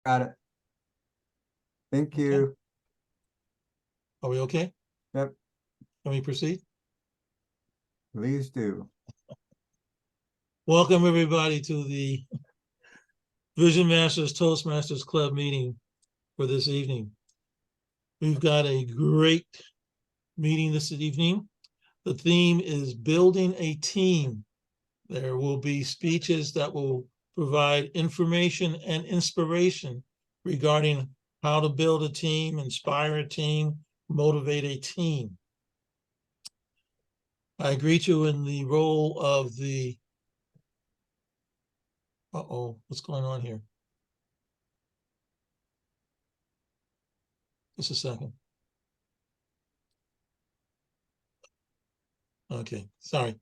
Got it. Thank you. Are we okay? Yep, Can we proceed? please do. Welcome everybody to the Vision Masters Toastmasters Club meeting for this evening. We've got a great meeting this evening. The theme is building a team. There will be speeches that will provide information and inspiration regarding how to build a team, inspire a team, motivate a team. I greet you in the role of the, what's going on here? Just a second. Okay, sorry.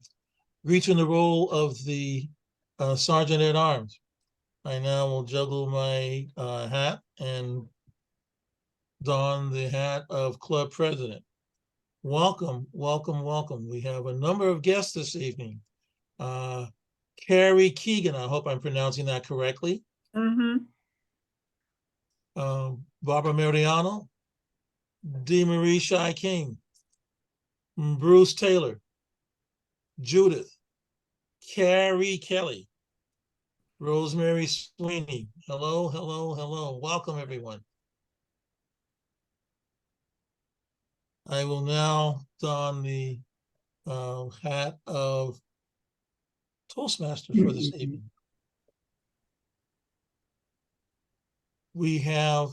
Greet you in the role of the Sergeant at Arms. I now will juggle my hat and don the hat of Club President. Welcome, welcome, welcome. We have a number of guests this evening. Karrie Keegan, I hope I'm pronouncing that correctly. Barbara Mariano, DeMarie Shy King, Bruce Taylor, Judith, Carrie Kelly, Rosemary Sweeney. Hello, hello, hello. Welcome, everyone. I will now don the hat of Toastmaster for this evening. We have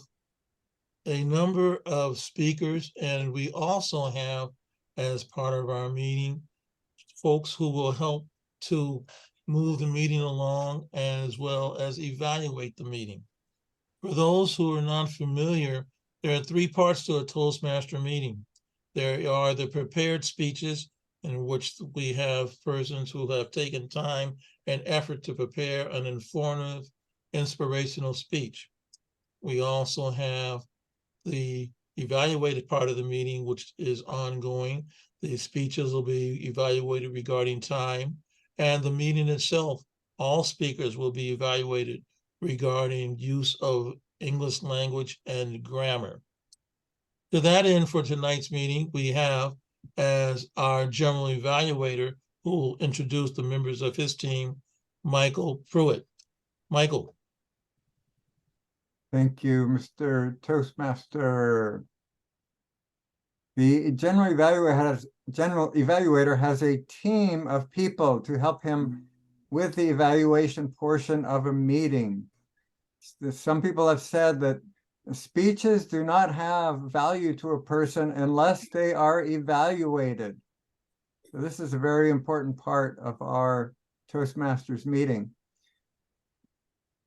a number of speakers, and we also have, as part of our meeting, folks who will help to move the meeting along as well as evaluate the meeting. For those who are not familiar, there are three parts to a Toastmaster meeting. There are the prepared speeches, in which we have persons who have taken time and effort to prepare an informative, inspirational speech. We also have the evaluated part of the meeting, which is ongoing. The speeches will be evaluated regarding time, and the meeting itself, all speakers will be evaluated regarding use of English language and grammar. To that end, for tonight's meeting, we have as our general evaluator, who will introduce the members of his team, Michael Pruitt. Michael. Thank you, Mr. Toastmaster. The general evaluator has a team of people to help him with the evaluation portion of a meeting. Some people have said that speeches do not have value to a person unless they are evaluated. So this is a very important part of our Toastmasters meeting.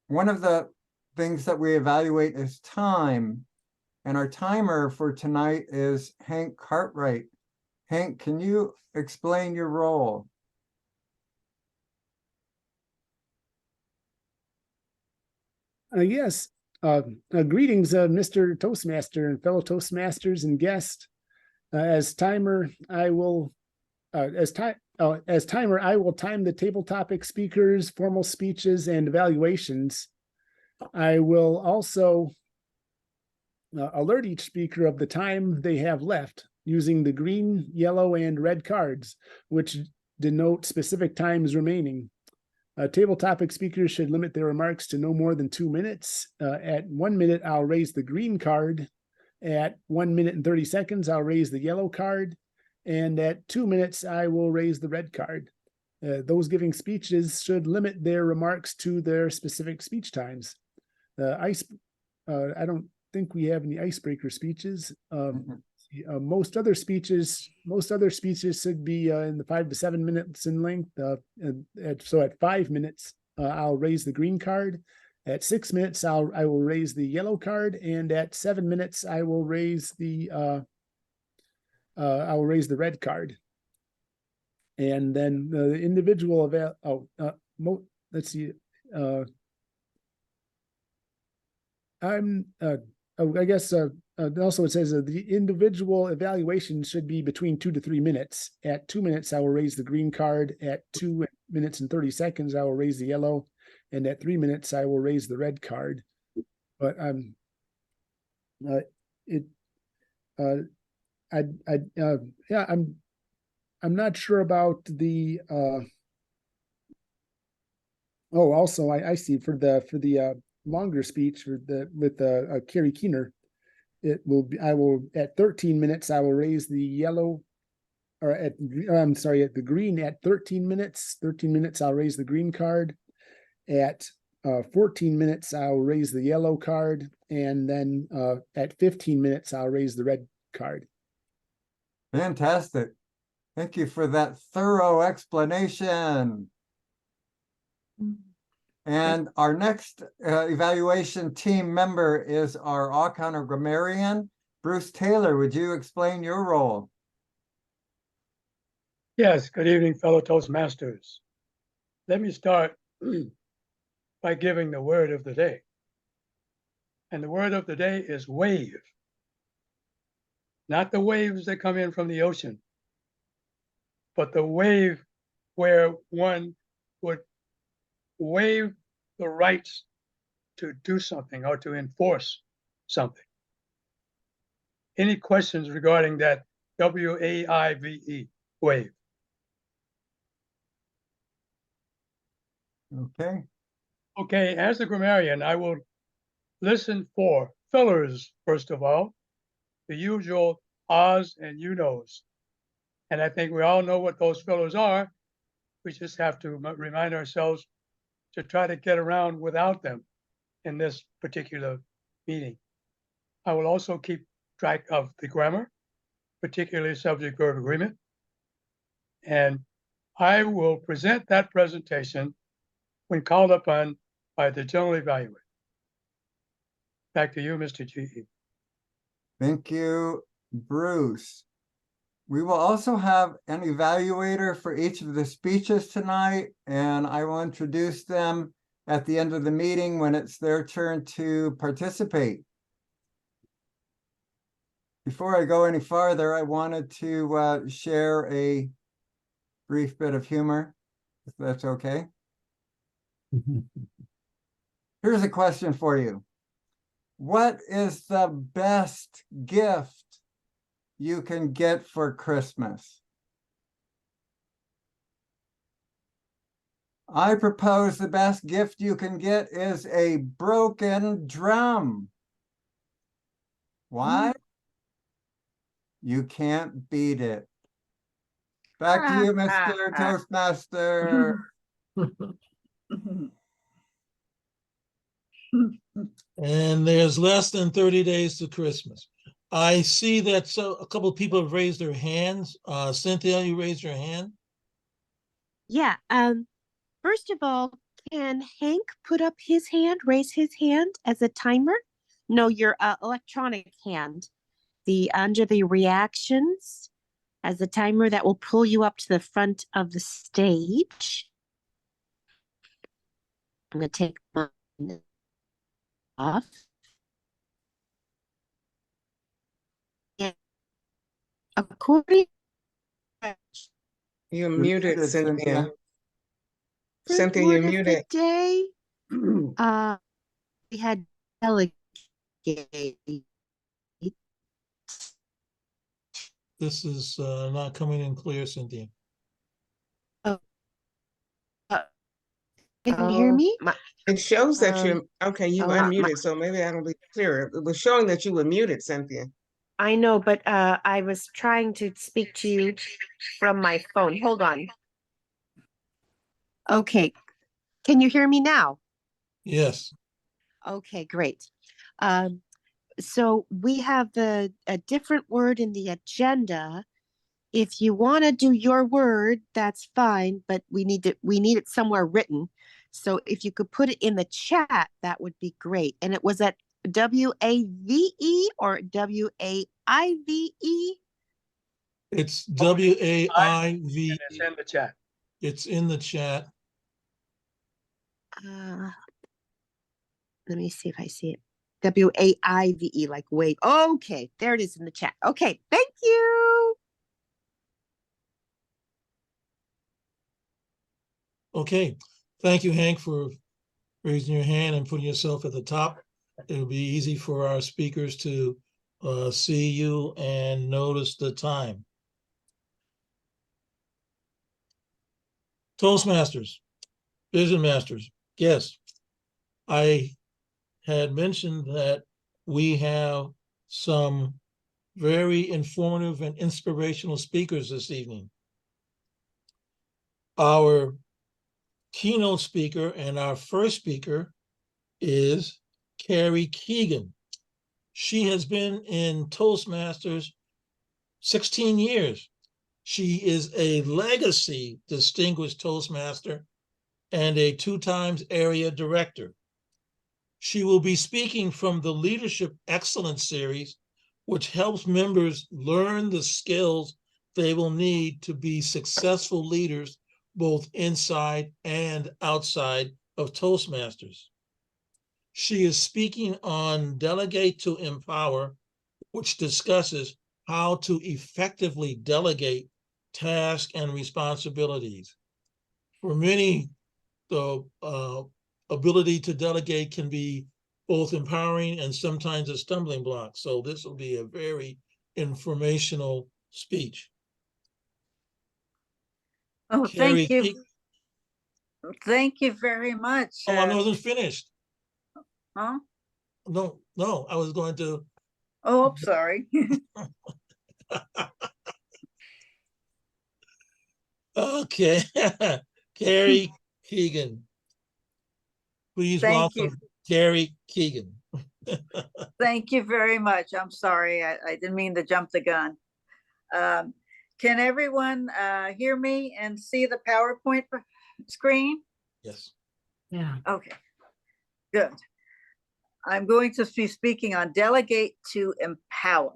One of the things that we evaluate is time, and our timer for tonight is Hank Cartwright. Hank, can you explain your role? Yes. Greetings, Mr. Toastmaster and fellow Toastmasters and guests. As timer, I will time the table topic speakers, formal speeches, and evaluations. I will also alert each speaker of the time they have left using the green, yellow, and red cards, which denote specific times remaining. Table topic speakers should limit their remarks to no more than 2 minutes. At 1 minute, I'll raise the green card. At 1 minute and 30 seconds, I'll raise the yellow card. And at 2 minutes, I will raise the red card. Those giving speeches should limit their remarks to their specific speech times. I don't think we have any icebreaker speeches. Most other speeches should be in the 5 to 7 minutes in length. So at 5 minutes, I'll raise the green card. At 6 minutes, I will raise the yellow card, and at 7 minutes, I will raise the red card. And then the individual let's see. I guess also it says the individual evaluation should be between 2 to 3 minutes. At 2 minutes, I will raise the green card. At 2 minutes and 30 seconds, I will raise the yellow. And at 3 minutes, I will raise the red card. but it yeah, I'm not sure about the oh, also I see for the longer speech with Karrie Keegan, it will be, I will at 13 minutes I will raise the yellow, or I'm sorry, at the green at 13 minutes. 13 minutes I'll raise the green card. At 14 minutes I'll raise the yellow card, and then at 15 minutes I'll raise the red card. Fantastic. Thank you for that thorough explanation. And our next evaluation team member is our all-counter grammarian, Bruce Taylor. Would you explain your role? Yes, good evening, fellow Toastmasters. Let me start by giving the word of the day. And the word of the day is wave. Not the waves that come in from the ocean, but the wave where one would waive the rights to do something or to enforce something. Any questions regarding that W-A-I-V-E, wave? Okay. Okay, as a grammarian, I will listen for fillers, first of all, the usual ahs and you knows. And I think we all know what those fillers are. We just have to remind ourselves to try to get around without them in this particular meeting. I will also keep track of the grammar, particularly subject-verb agreement. And I will present that presentation when called upon by the general evaluator. Back to you, Mr. G.E. Thank you, Bruce. We will also have an evaluator for each of the speeches tonight, and I will introduce them at the end of the meeting when it's their turn to participate. Before I go any farther, I wanted to share a brief bit of humor, if that's okay. Here's a question for you. What is the best gift you can get for Christmas? I propose the best gift you can get is a broken drum. Why? You can't beat it. Back to you, Mr. Toastmaster. And there's less than 30 days to Christmas. I see that a couple of people have raised their hands. Cynthia, you raised your hand? Yeah. First of all, can Hank put up his hand, raise his hand as a timer? No, your electronic hand. The under the reactions as a timer that will pull you up to the front of the stage. I'm going to take mine off. And according You're muted, Cynthia. Cynthia, word you're of muted. the day, we had Delegate. This is not coming in clear, Cynthia. Can you hear me? It shows that you're okay. You oh, unmuted, so maybe that'll be clearer. It was showing that you were muted, Cynthia. I know, but I was trying to speak to you from my phone. Hold on. Okay. Can you hear me now? Yes. Okay, great. So we have a different word in the agenda. If you want to do your word, that's fine, but we need it somewhere written. So if you could put it in the chat, that would be great. And it was at W-A-V-E or W-A-I-V-E? It's W-A-I-V-E. It's in the chat. It's in the chat. Let me see if I see it. W-A-I-V-E, like wave. Okay, there it is in the chat. Okay, thank you. Okay. Thank you, Hank, for raising your hand and putting yourself at the top. it'll be easy for our speakers to see you and notice the time. Toastmasters, Vision Masters, yes. I had mentioned that we have some very informative and inspirational speakers this evening. Our keynote speaker and our first speaker is Karrie Keegan. She has been in Toastmasters 16 years. She is a Legacy Distinguished Toastmaster and a 2-time area director. She will be speaking from the Leadership Excellence Series, which helps members learn the skills they will need to be successful leaders, both inside and outside of Toastmasters. She is speaking on Delegate to Empower, which discusses how to effectively delegate tasks and responsibilities. For many, the ability to delegate can be both empowering and sometimes a stumbling block. So this will be a very informational speech. Oh, Karrie thank you. Keegan. Thank you very much. Oh, I wasn't finished. Huh? No, I was going to. Oh, I'm sorry. Okay, Karrie Keegan. Please Thank you. welcome Karrie Keegan. Thank you very much. I'm sorry. I didn't mean to jump the gun. Can everyone hear me and see the PowerPoint screen? Yes. Yeah. Okay, good. I'm going to be speaking on Delegate to Empower.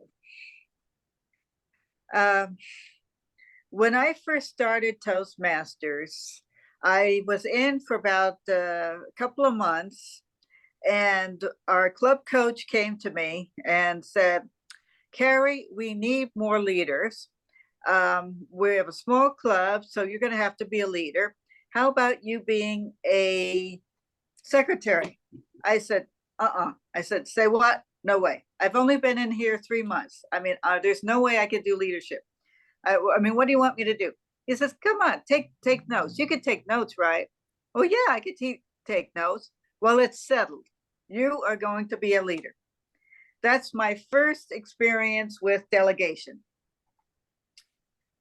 When I first started Toastmasters, I was in for about a couple of months, and our club coach came to me and said, Karrie, we need more leaders. We have a small club, so you're going to have to be a leader. How about you being a secretary? I said, I said, say what? No way. I've only been in here 3 months. I mean, there's no way I could do leadership. I mean, what do you want me to do? He says, come on, take notes. You could take notes, right? Oh yeah, I could take notes. Well, it's settled. You are going to be a leader. That's my first experience with delegation.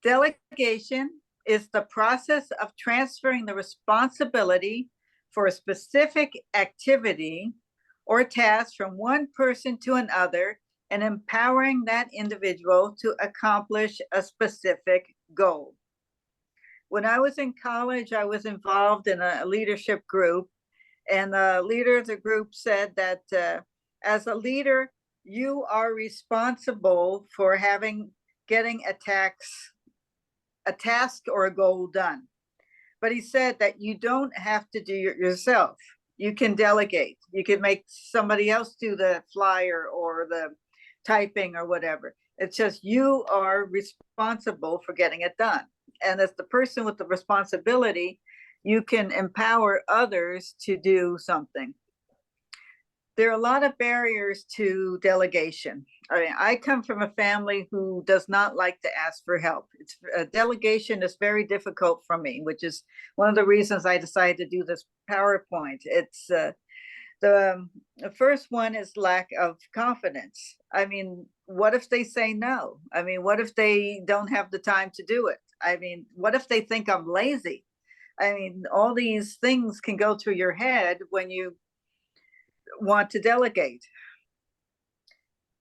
Delegation is the process of transferring the responsibility for a specific activity or task from one person to another and empowering that individual to accomplish a specific goal. When I was in college, I was involved in a leadership group, and the leader of the group said that as a leader, you are responsible for getting a task or a goal done. But he said that you don't have to do it yourself. You can delegate. You can make somebody else do the flyer or the typing or whatever. It's just you are responsible for getting it done. And as the person with the responsibility, you can empower others to do something. There are a lot of barriers to delegation. I mean, I come from a family who does not like to ask for help. Delegation is very difficult for me, which is one of the reasons I decided to do this PowerPoint. It's the first one is lack of confidence. I mean, what if they say no? I mean, what if they don't have the time to do it? I mean, what if they think I'm lazy? I mean, all these things can go through your head when you want to delegate.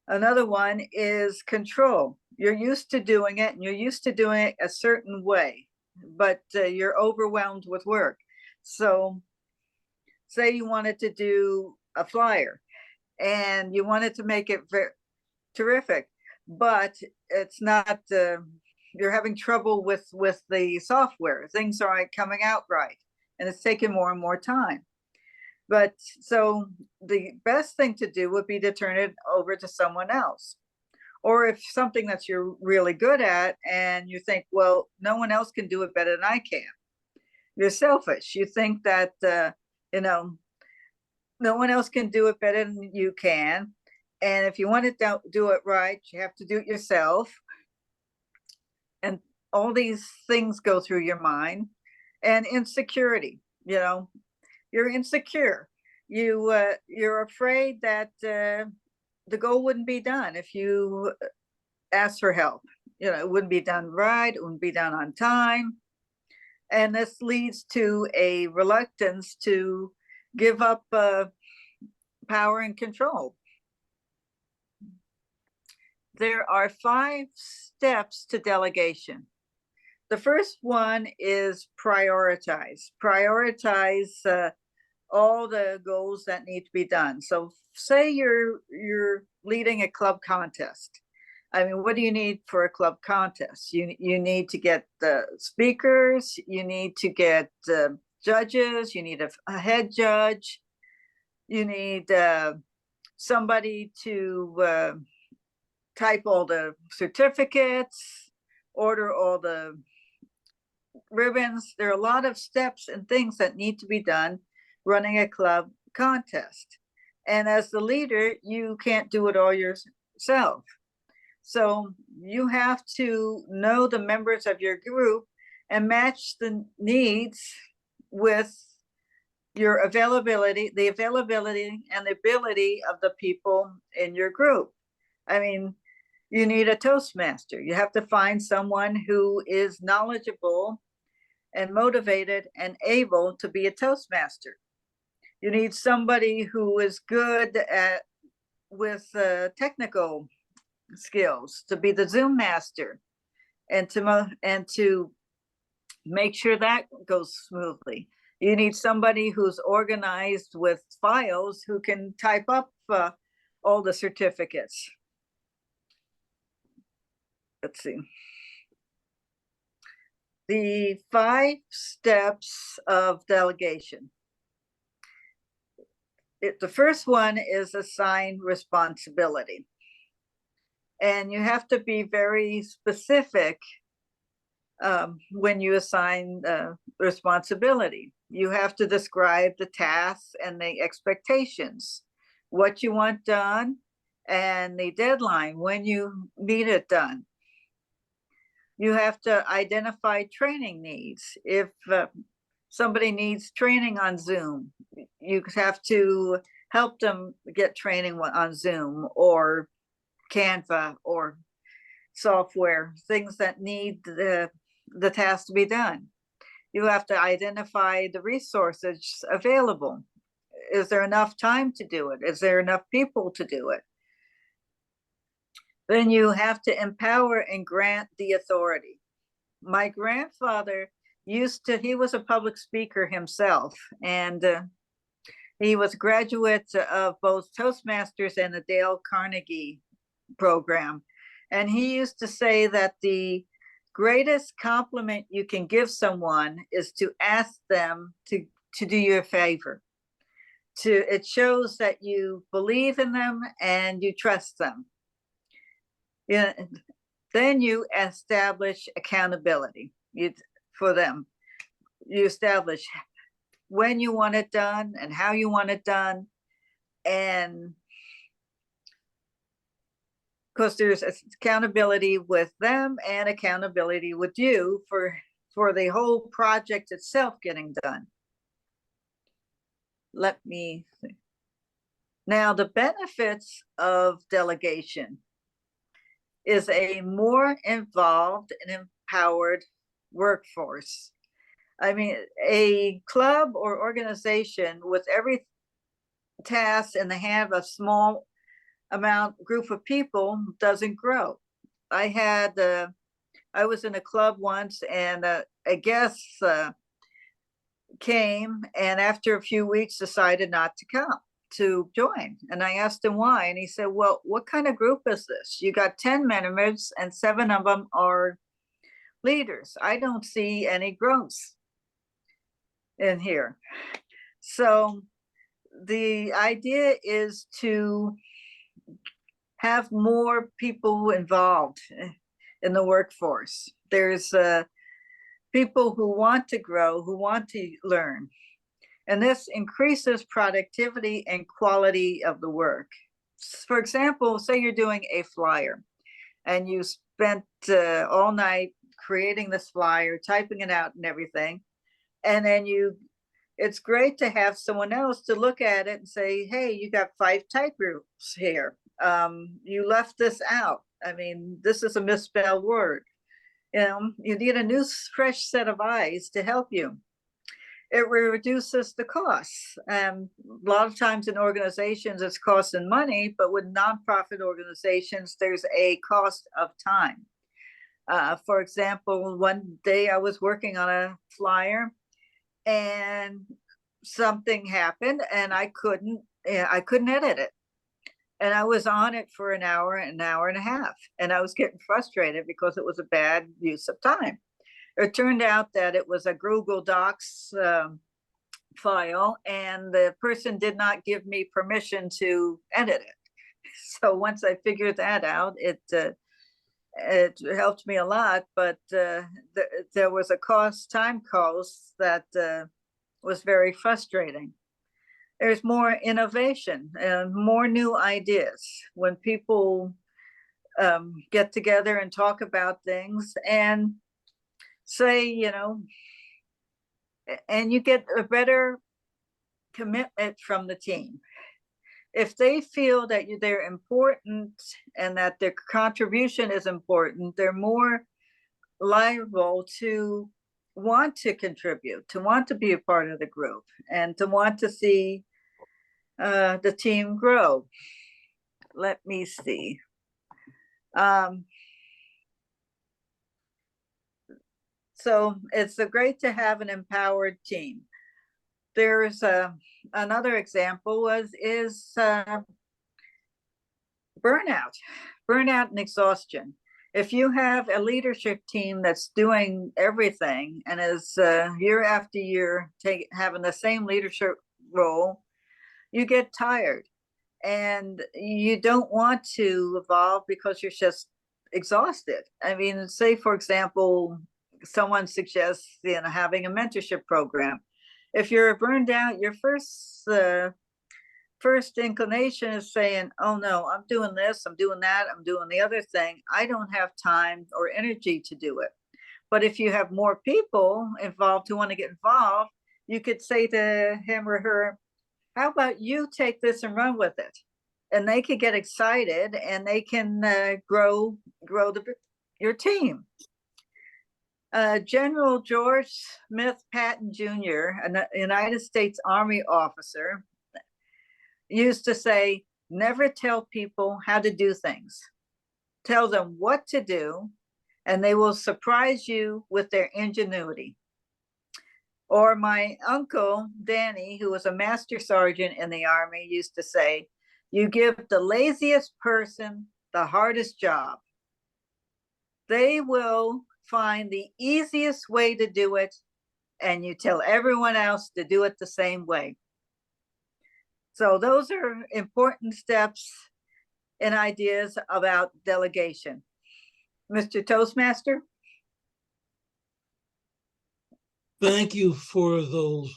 Another one is control. You're used to doing it and you're used to doing it a certain way, but you're overwhelmed with work. So say you wanted to do a flyer and you wanted to make it very terrific, but it's not, you're having trouble with the software. Things aren't coming out right, and it's taking more and more time. But so the best thing to do would be to turn it over to someone else. Or if something that you're really good at and you think, well, no one else can do it better than I can. You're selfish. You think that, No one else can do it better than you can. And if you want to do it right, you have to do it yourself. And all these things go through your mind. And insecurity, you know, you're insecure. You're afraid that the goal wouldn't be done if you ask for help. You know, it wouldn't be done right, it wouldn't be done on time. And this leads to a reluctance to give up power and control. There are 5 steps to delegation. The first one is prioritize. Prioritize all the goals that need to be done. So say you're leading a club contest. I mean, what do you need for a club contest? You need to get the speakers, you need to get judges, you need a head judge, you need somebody to type all the certificates, order all the ribbons. There are a lot of steps and things that need to be done running a club contest. And as the leader, you can't do it all yourself. So you have to know the members of your group and match the needs with your availability, the availability and the ability of the people in your group. I mean, you need a Toastmaster. You have to find someone who is knowledgeable and motivated and able to be a Toastmaster. You need somebody who is good with technical skills to be the Zoom master and to make sure that goes smoothly. You need somebody who's organized with files who can type up all the certificates. Let's see. The 5 steps of delegation. The first one is assign responsibility. And you have to be very specific when you assign responsibility. You have to describe the tasks and the expectations, what you want done, and the deadline when you need it done. You have to identify training needs. If somebody needs training on Zoom, you have to help them get training on Zoom or Canva or software, things that need the task to be done. You have to identify the resources available. Is there enough time to do it? Is there enough people to do it? Then you have to empower and grant the authority. My grandfather he was a public speaker himself, and he was a graduate of both Toastmasters and the Dale Carnegie program. And he used to say that the greatest compliment you can give someone is to ask them to do you a favor. It shows that you believe in them and you trust them. Yeah, then you establish accountability for them. You establish when you want it done and how you want it done. And because there's accountability with them and accountability with you for the whole project itself getting done. Let me see. Now, the benefits of delegation is a more involved and empowered workforce. I mean, a club or organization with every task in the hand of a small group of people doesn't grow. I was in a club once, and a guest came, and after a few weeks decided not to come to join. And I asked him why, and he said, well, what kind of group is this? You got 10 members and 7 of them are leaders. I don't see any growth in here. So the idea is to have more people involved in the workforce. There's people who want to grow, who want to learn. And this increases productivity and quality of the work. For example, say you're doing a flyer and you spent all night creating this flyer, typing it out and everything. And then it's great to have someone else to look at it and say, hey, you got 5 typos here. You left this out. I mean, this is a misspelled word. You need a new, fresh set of eyes to help you. It reduces the costs. A lot of times in organizations, it's costing money, but with nonprofit organizations, there's a cost of time. For example, one day I was working on a flyer and something happened and I couldn't edit it. And I was on it for an hour and a half, and I was getting frustrated because it was a bad use of time. It turned out that it was a Google Docs file, and the person did not give me permission to edit it. So once I figured that out, it helped me a lot, but there was a time cost that was very frustrating. There's more innovation and more new ideas when people get together and talk about things and say, and you get a better commitment from the team. If they feel that they're important and that their contribution is important, they're more liable to want to contribute, to want to be a part of the group, and to want to see the team grow. Let me see. So it's great to have an empowered team. There's another example is burnout and exhaustion. If you have a leadership team that's doing everything and is year after year having the same leadership role, you get tired and you don't want to evolve because you're just exhausted. I mean, say, for example, someone suggests having a mentorship program. If you're burned out, your first inclination is saying, oh no, I'm doing this, I'm doing that, I'm doing the other thing. I don't have time or energy to do it. But if you have more people involved who want to get involved, you could say to him or her, how about you take this and run with it? And they could get excited and they can grow your team. General George Smith Patton Jr., a United States Army officer, used to say, never tell people how to do things. Tell them what to do, and they will surprise you with their ingenuity. Or my uncle, Danny, who was a master sergeant in the Army, used to say, you give the laziest person the hardest job. They will find the easiest way to do it, and you tell everyone else to do it the same way. So those are important steps and ideas about delegation. Mr. Toastmaster? Thank you for those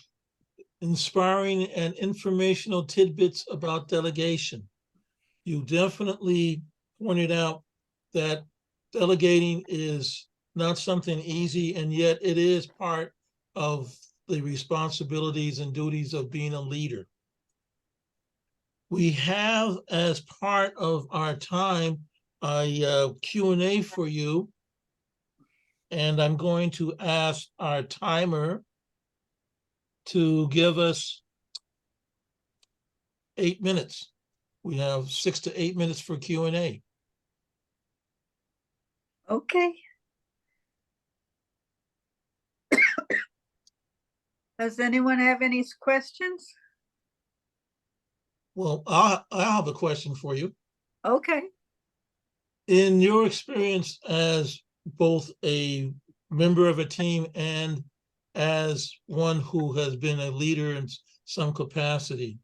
inspiring and informational tidbits about delegation. You definitely pointed out that delegating is not something easy, and yet it is part of the responsibilities and duties of being a leader. We have, as part of our time, a Q&A for you. And I'm going to ask our timer to give us 8 minutes. We have 6 to 8 minutes for Q&A. Okay. Does anyone have any questions? Well, I have a question for you. Okay. In your experience as both a member of a team and as one who has been a leader in some capacity,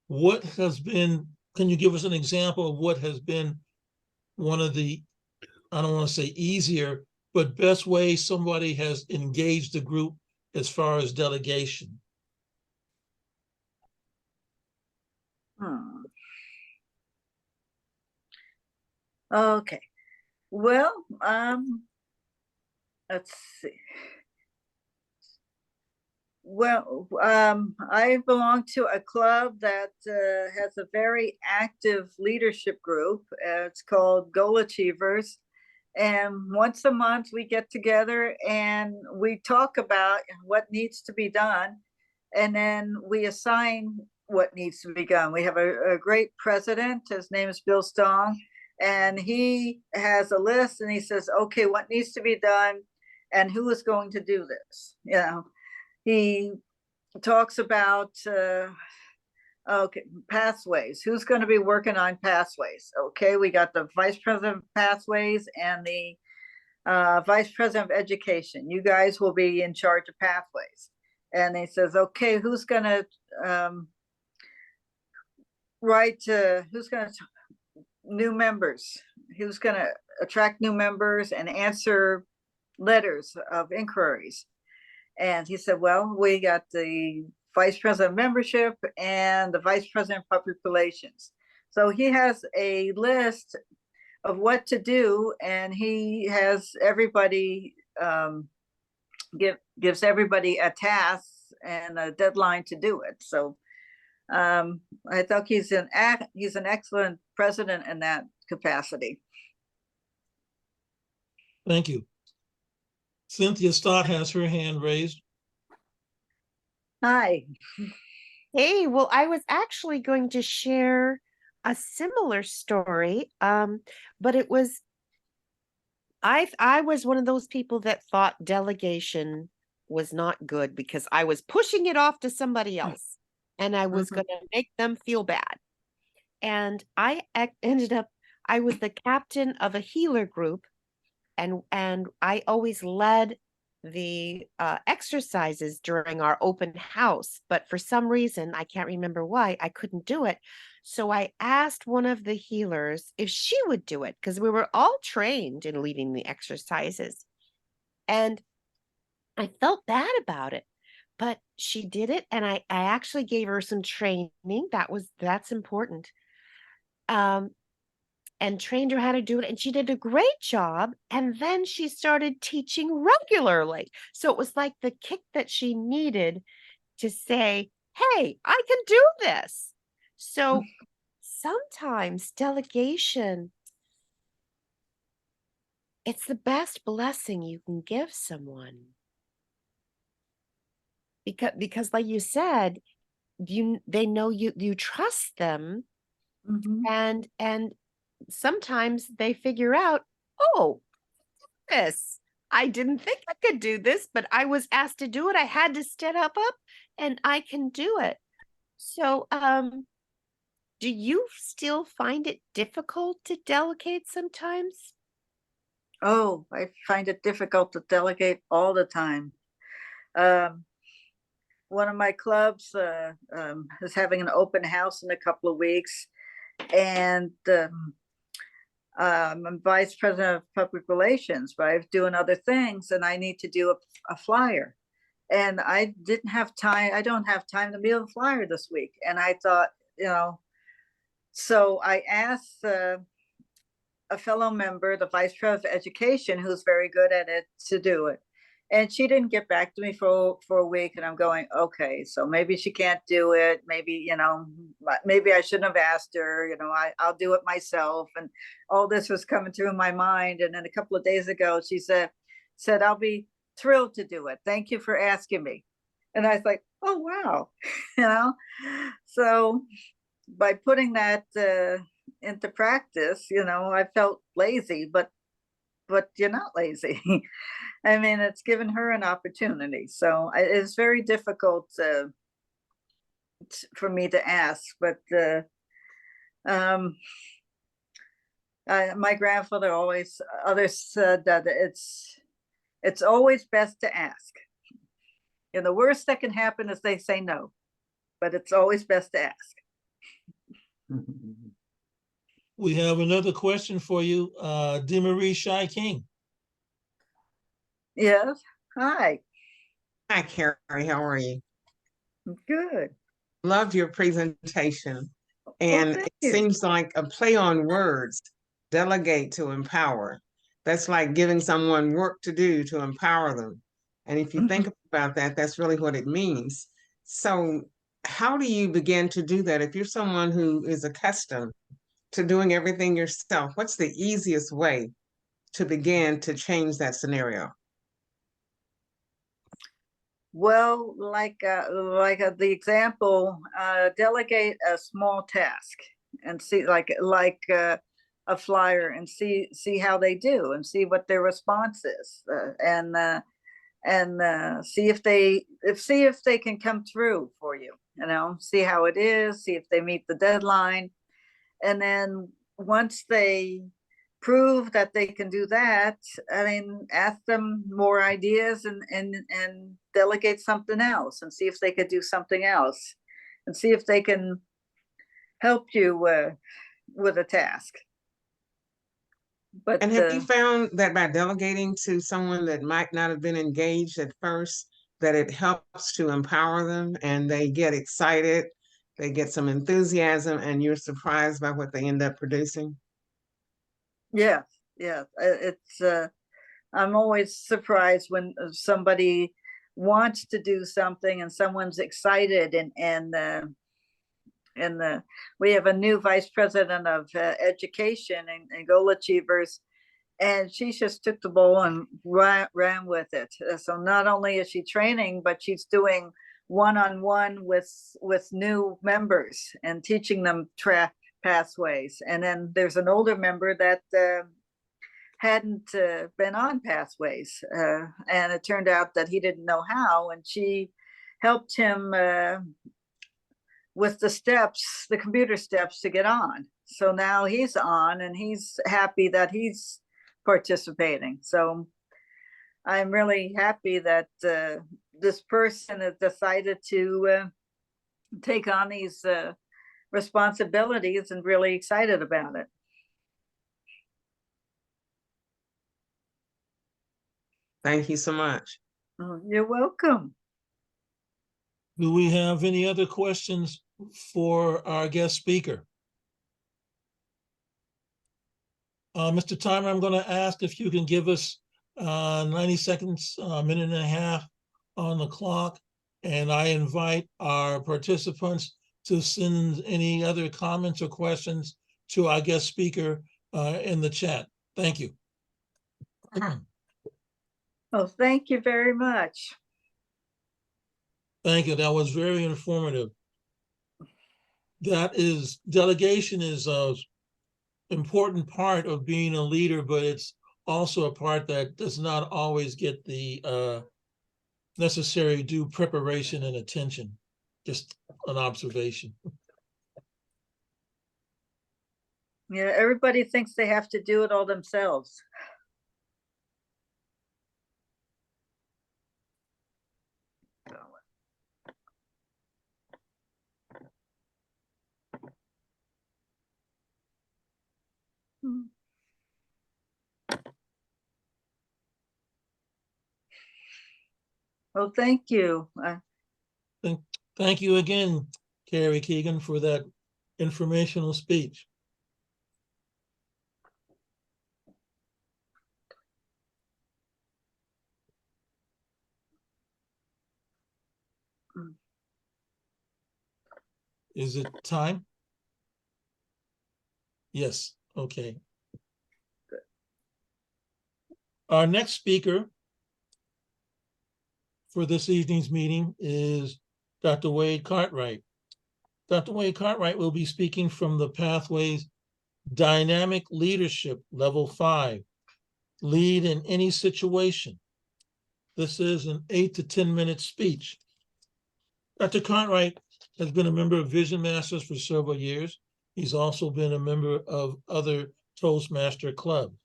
what has been, can you give us an example of what has been one of the, I don't want to say easier, but best ways somebody has engaged the group as far as delegation? Okay. Well, let's see. Well, I belong to a club that has a very active leadership group. It's called Goal Achievers. And once a month we get together and we talk about what needs to be done. And then we assign what needs to be done. We have a great president. His name is Bill Stong. And he has a list and he says, okay, what needs to be done and who is going to do this? You know, he talks about okay, pathways. Who's going to be working on pathways? Okay, we got the vice president of pathways and the vice president of education. You guys will be in charge of pathways. And he says, okay, who's going to new members? Who's going to attract new members and answer letters of inquiries? And he said, well, we got the vice president of membership and the vice president of public relations. So he has a list of what to do, and he has everybody gives everybody a task and a deadline to do it. So I thought he's an excellent president in that capacity. Thank you. Cynthia Stott has her hand raised. Hi. Hey, well, I was actually going to share a similar story, but it was, I was one of those people that thought delegation was not good because I was pushing it off to somebody else and I was going to make them feel bad. And I ended up, I was the captain of a healer group, and I always led the exercises during our open house, but for some reason, I can't remember why, I couldn't do it. So I asked one of the healers if she would do it, because we were all trained in leading the exercises. And I felt bad about it, but she did it. And I actually gave her some training. That's important. And trained her how to do it. And she did a great job. And then she started teaching regularly. So it was like the kick that she needed to say, hey, I can do this. So sometimes delegation, it's the best blessing you can give someone. Because like you said, they know you trust them. And sometimes they figure out, oh, this, I didn't think I could do this, but I was asked to do it. I had to step up and I can do it. So, do you still find it difficult to delegate sometimes? Oh, I find it difficult to delegate all the time. One of my clubs is having an open house in a couple of weeks, and I'm vice president of public relations, but I'm doing other things and I need to do a flyer. And I didn't have time. I don't have time to build a flyer this week. And I thought, so I asked a fellow member, the vice president of education, who's very good at it, to do it. And she didn't get back to me for a week. And I'm going, okay, so maybe she can't do it. Maybe, maybe I shouldn't have asked her, I'll do it myself. And all this was coming through my mind. And then a couple of days ago, she said, I'll be thrilled to do it. Thank you for asking me. And I was like, oh, wow. So by putting that into practice, I felt lazy, but you're not lazy. I mean, it's given her an opportunity. So it's very difficult for me to ask, but my grandfather others said that it's always best to ask. And the worst that can happen is they say no, but it's always best to ask. We have another question for you, DeMarie Shy King. Yes. Hi. Hi, Karrie. How are you? Good. Loved your presentation. And it you. seems like a play on words, delegate to empower. That's like giving someone work to do to empower them. And if you think about that, that's really what it means. So how do you begin to do that? If you're someone who is accustomed to doing everything yourself, what's the easiest way to begin to change that scenario? Well, the example, delegate a small task and see like a flyer and see how they do and see what their response is, and see if they can come through for you. You know, see how it is, see if they meet the deadline, and then once they prove that they can do that, I mean, ask them more ideas and delegate something else and see if they could do something else and see if they can help you with a task. But And have you found that by delegating to someone that might not have been engaged at first, that it helps to empower them and they get excited, they get some enthusiasm, and you're surprised by what they end up producing? yeah, it's I'm always surprised when somebody wants to do something and someone's excited, and we have a new vice president of education and Goal Achievers, and she just took the ball and ran with it. So not only is she training, but she's doing one-on-one with new members and teaching them pathways. And then there's an older member that hadn't been on pathways, and it turned out that he didn't know how, and she helped him with the steps, the computer steps to get on. So now he's on and he's happy that he's participating. So I'm really happy that this person has decided to take on these responsibilities and really excited about it. Thank you so much. You're welcome. Do we have any other questions for our guest speaker? Mr. Timer, I'm going to ask if you can give us 90 seconds, a minute and a half on the clock, and I invite our participants to send any other comments or questions to our guest speaker in the chat. Thank you. Oh, thank you very much. Thank you. That was very informative. Delegation is an important part of being a leader, but it's also a part that does not always get the necessary due preparation and attention. Just an observation. Yeah, everybody thinks they have to do it all themselves. Well, thank you. Thank you again, Karrie Keegan, for that informational speech. Is it time? Yes, okay. Our next speaker for this evening's meeting is Dr. Wade Cartwright. Dr. Wade Cartwright will be speaking from the Pathways Dynamic Leadership Level 5, Lead in Any Situation. This is an 8 to 10 minute speech. Dr. Cartwright has been a member of Vision Masters for several years. He's also been a member of other Toastmaster clubs.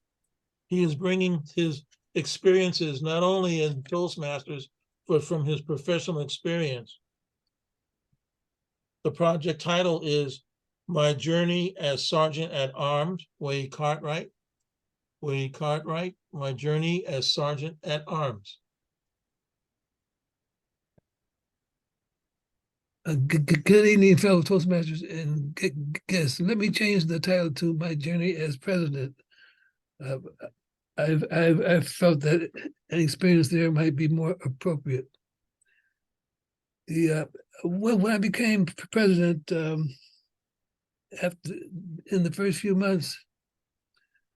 He is bringing his experiences not only in Toastmasters, but from his professional experience. The project title is My Journey as Sergeant at Arms, Wade Cartwright. Wade Cartwright, My Journey as Sergeant at Arms. Good evening, fellow Toastmasters and guests. Let me change the title to "My Journey as President." I've felt that an experience there might be more appropriate. When I became president, after in the first few months,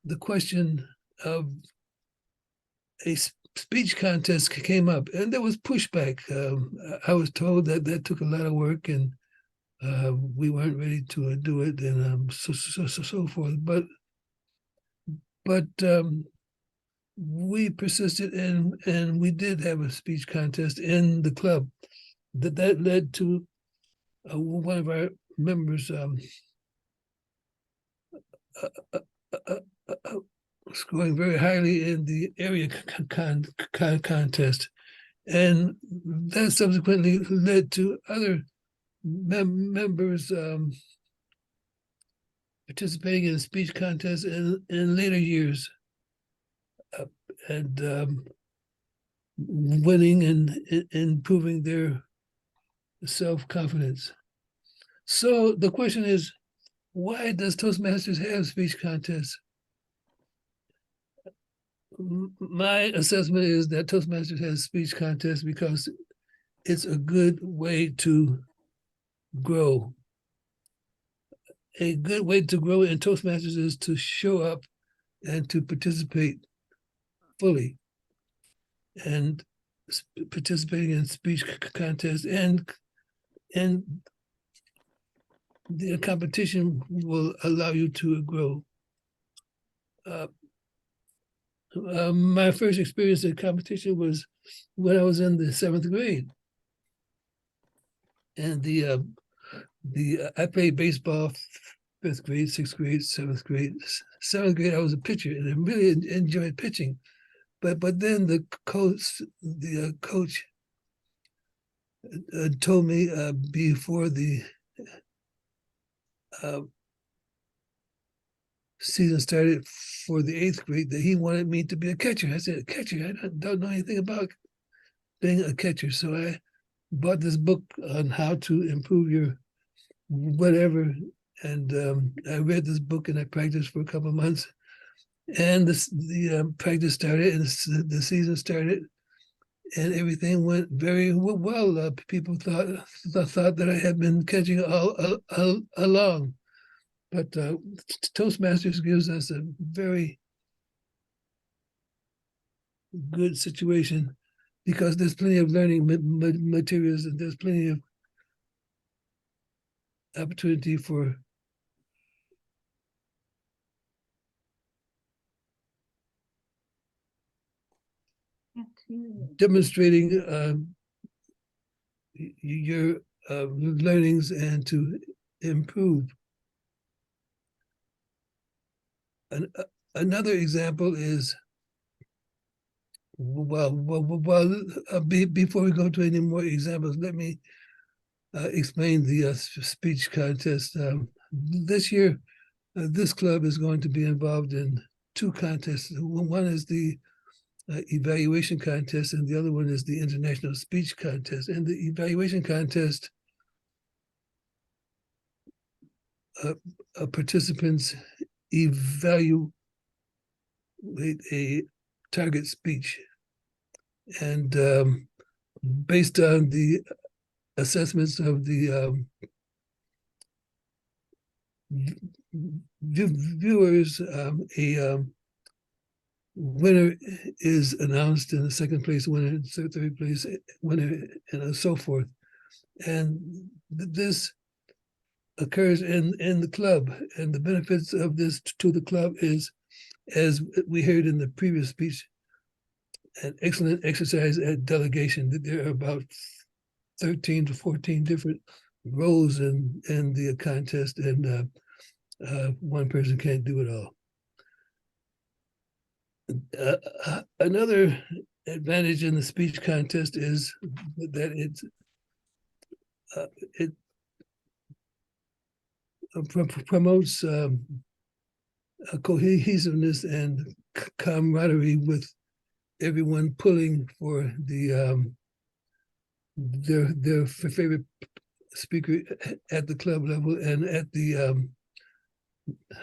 the question of a speech contest came up, and there was pushback. I was told that that took a lot of work, and we weren't ready to do it, and so forth. But we persisted, and we did have a speech contest in the club. That led to one of our members scoring very highly in the area contest, and that subsequently led to other members participating in speech contests in later years, and winning and improving their self-confidence. So the question is, why does Toastmasters have speech contests? My assessment is that Toastmasters has speech contests because it's a good way to grow. A good way to grow in Toastmasters is to show up and to participate fully, and participating in speech contests and the competition will allow you to grow. My first experience in competition was when I was in the 7th grade, and I played baseball 5th grade, 6th grade, 7th grade. 7th grade, I was a pitcher, and I really enjoyed pitching. But then the coach told me before the season started for the 8th grade that he wanted me to be a catcher. I said, a catcher? I don't know anything about being a catcher. So I bought this book on how to improve your whatever. And I read this book and I practiced for a couple of months. And the practice started and the season started, and everything went very well. People thought that I had been catching all along. But Toastmasters gives us a very good situation because there's plenty of learning materials, and there's plenty of opportunity for demonstrating your learnings and to improve. Another example is, before we go to any more examples, let me explain the speech contest. This year, this club is going to be involved in 2 contests. One is the evaluation contest, and the other one is the international speech contest. And the evaluation contest, participants evaluate a target speech, and based on the assessments of the viewers, a winner is announced, and the 2nd place winner, 3rd place winner, and so forth. And this occurs in the club, and the benefits of this to the club is, as we heard in the previous speech, an excellent exercise at delegation. There are about 13 to 14 different roles in the contest, and one person can't do it all. Another advantage in the speech contest is that it promotes cohesiveness and camaraderie with everyone pulling for their favorite speaker at the club level and at the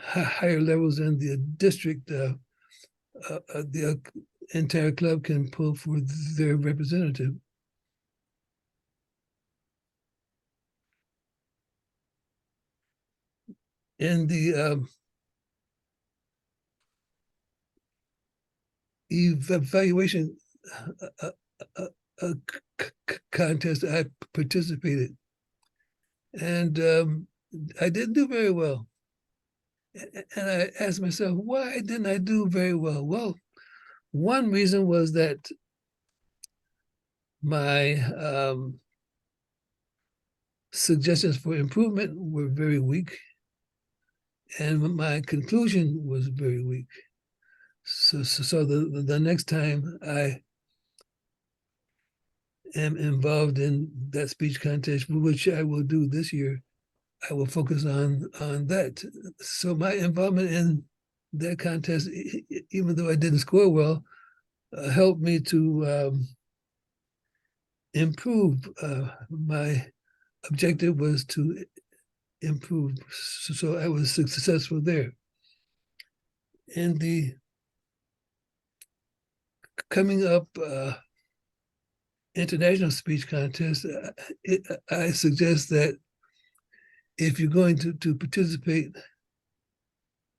higher levels in the district, the entire club can pull for their representative. In the evaluation contest, I participated, and I didn't do very well. And I asked myself, why didn't I do very well? Well, one reason was that my suggestions for improvement were very weak, and my conclusion was very weak. So the next time I am involved in that speech contest, which I will do this year, I will focus on that. So my involvement in that contest, even though I didn't score well, helped me to improve. My objective was to improve, so I was successful there. In the coming up international speech contest, I suggest that if you're going to participate,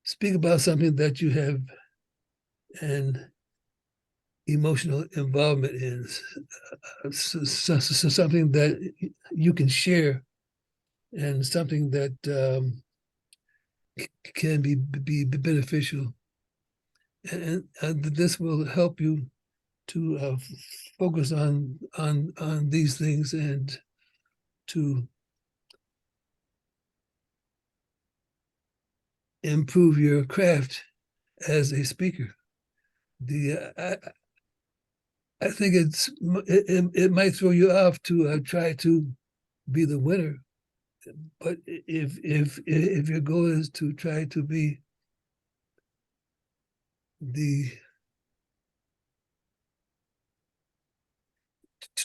speak about something that you have an emotional involvement in, something that you can share, and something that can be beneficial. And this will help you to focus on these things and to improve your craft as a speaker. I think it might throw you off to try to be the winner, but if your goal is to try to be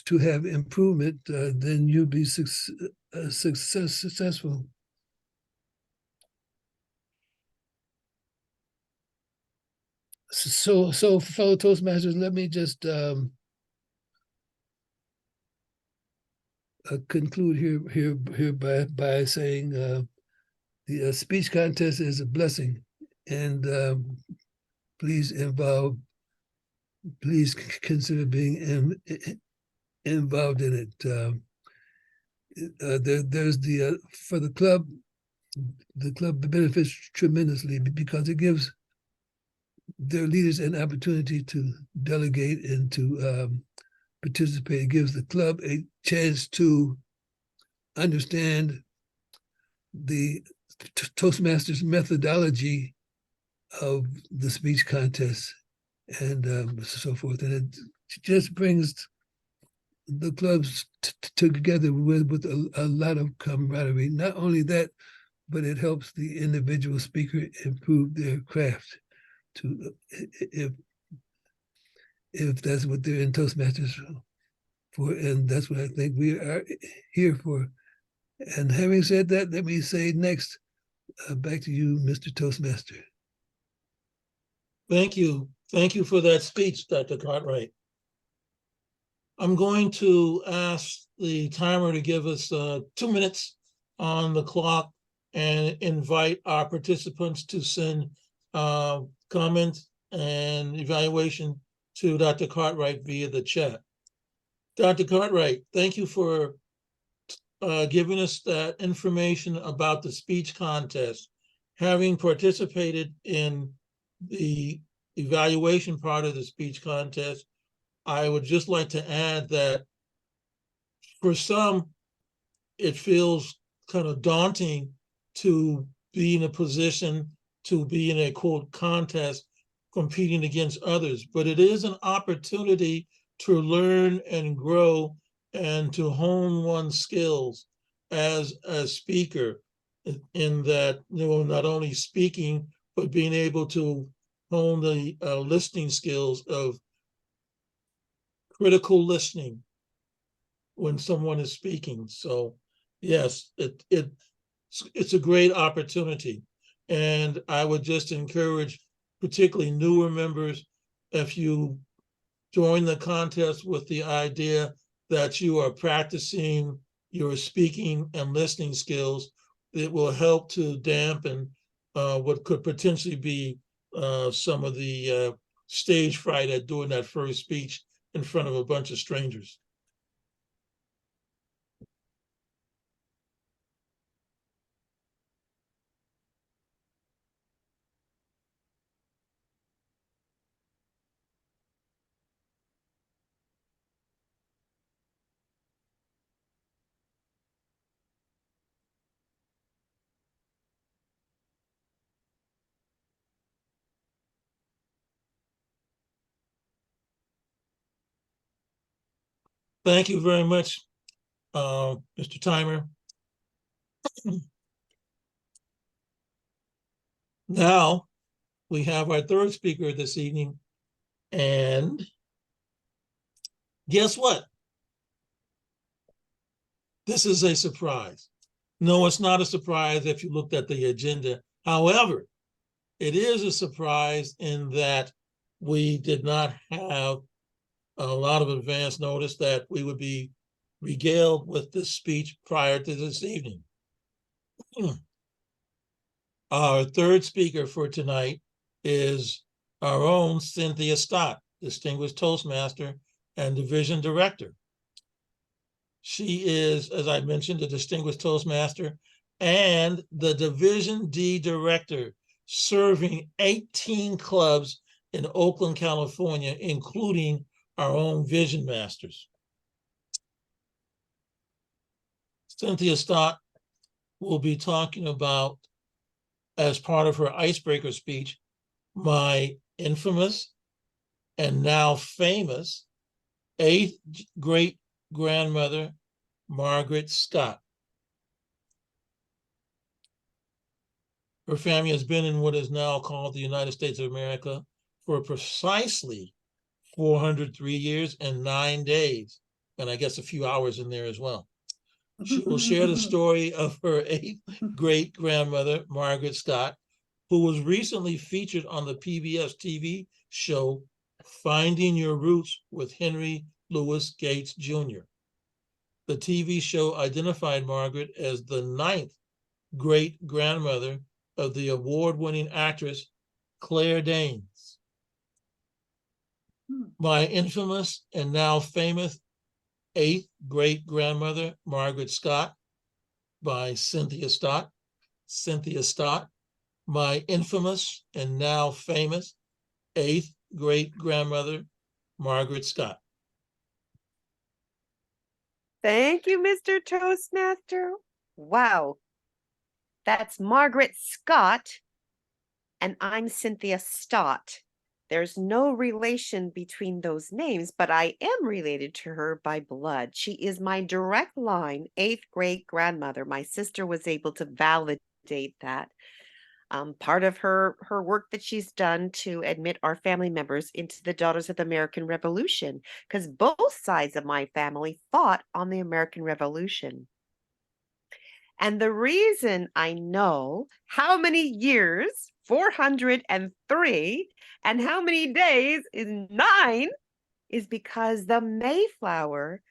to have improvement, then you'll be successful. So fellow Toastmasters, let me just conclude here by saying the speech contest is a blessing, and please consider being involved in it. There's for the club benefits tremendously because it gives their leaders an opportunity to delegate and to participate. It gives the club a chance to understand the Toastmasters methodology of the speech contest and so forth. And it just brings the clubs together with a lot of camaraderie. Not only that, but it helps the individual speaker improve their craft. If that's what they're in Toastmasters for, and that's what I think we are here for. And having said that, let me say next, back to you, Mr. Toastmaster. Thank you. Thank you for that speech, Dr. Cartwright. I'm going to ask the timer to give us 2 minutes on the clock and invite our participants to send comments and evaluation to Dr. Cartwright via the chat. Dr. Cartwright, thank you for giving us that information about the speech contest. Having participated in the evaluation part of the speech contest, I would just like to add that for some, it feels kind of daunting to be in a position to be in a quote contest competing against others, but it is an opportunity to learn and grow and to hone one's skills as a speaker, in that, you know, not only speaking, but being able to hone the listening skills of critical listening when someone is speaking. So yes, it's a great opportunity. And I would just encourage particularly newer members, if you join the contest with the idea that you are practicing your speaking and listening skills, it will help to dampen what could potentially be some of the stage fright at doing that first speech in front of a bunch of strangers. Thank you very much, Mr. Timer. Now we have our third speaker this evening, and guess what? This is a surprise. No, it's not a surprise if you looked at the agenda. However, it is a surprise in that we did not have a lot of advance notice that we would be regaled with this speech prior to this evening. Our third speaker for tonight is our own Cynthia Stott, Distinguished Toastmaster and Division Director. She is, as I mentioned, a Distinguished Toastmaster and the Division D Director, serving 18 clubs in Oakland, California, including our own Vision Masters. Cynthia Stott will be talking about, as part of her Icebreaker speech, my infamous and now famous 8th great-grandmother, Margaret Scott. Her family has been in what is now called the United States of America for precisely 403 years and 9 days, and I guess a few hours in there as well. She will share the story of her 8th great-grandmother, Margaret Scott, who was recently featured on the PBS TV show, Finding Your Roots with Henry Louis Gates Jr. The TV show identified Margaret as the 9th great-grandmother of the award-winning actress Claire Danes. My infamous and now famous 8th great-grandmother, Margaret Scott, by Cynthia Stott. Cynthia Stott, my infamous and now famous 8th great-grandmother, Margaret Scott. Thank you, Mr. Toastmaster. Wow. That's Margaret Scott, and I'm Cynthia Stott. There's no relation between those names, but I am related to her by blood. She is my direct line 8th great-grandmother. My sister was able to validate that. Part of her work that she's done to admit our family members into the Daughters of the American Revolution, because both sides of my family fought on the American Revolution. And the reason I know how many years, 403, and how many days is 9, is because the Mayflower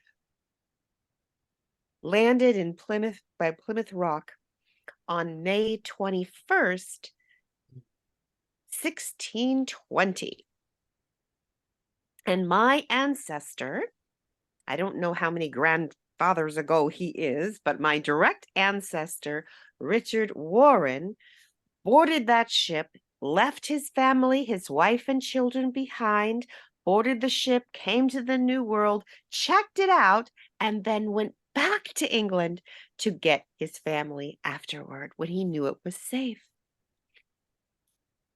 landed in Plymouth by Plymouth Rock on May 21st, 1620. And my ancestor, I don't know how many grandfathers ago he is, but my direct ancestor, Richard Warren, boarded that ship, left his family, his wife and children behind, boarded the ship, came to the New World, checked it out, and then went back to England to get his family afterward when he knew it was safe.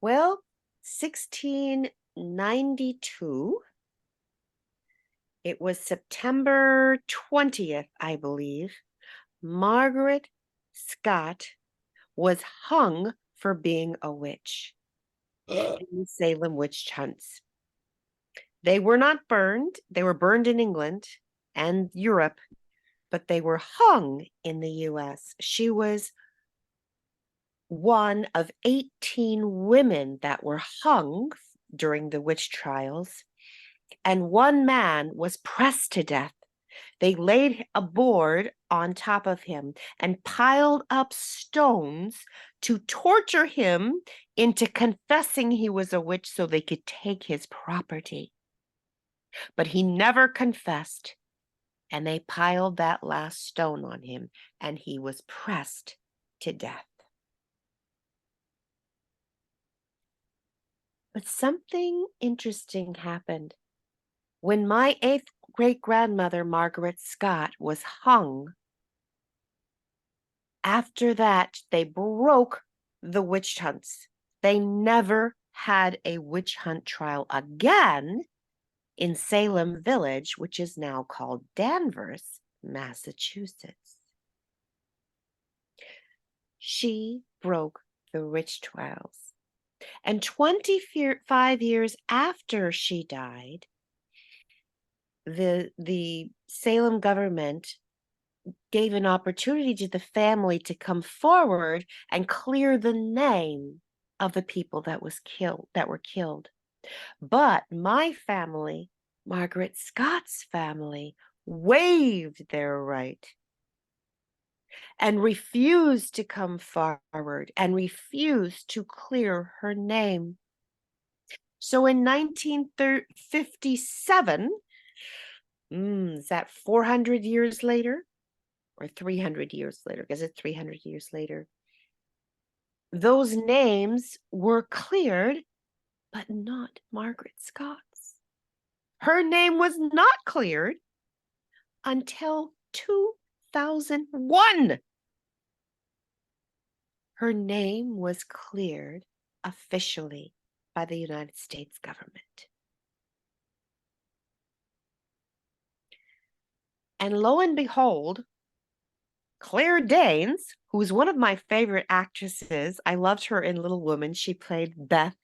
Well, 1692, it was September 20th, I believe, Margaret Scott was hung for being a witch in the Salem witch hunts. They were not burned. They were burned in England and Europe, but they were hung in the US. She was one of 18 women that were hung during the witch trials, and one man was pressed to death. They laid a board on top of him and piled up stones to torture him into confessing he was a witch so they could take his property. But he never confessed, and they piled that last stone on him, and he was pressed to death. But something interesting happened. When my 8th great-grandmother, Margaret Scott, was hung, after that, they broke the witch hunts. They never had a witch hunt trial again in Salem Village, which is now called Danvers, Massachusetts. She broke the witch trials. And 25 years after she died, the Salem government gave an opportunity to the family to come forward and clear the name of the people that were killed. But my family, Margaret Scott's family, waived their right and refused to come forward and refused to clear her name. So in 1957, is that 400 years later or 300 years later? Because it's 300 years later. Those names were cleared, but not Margaret Scott's. Her name was not cleared until 2001. Her name was cleared officially by the United States government. And lo and behold, Claire Danes, who's one of my favorite actresses, I loved her in Little Women. She played Beth,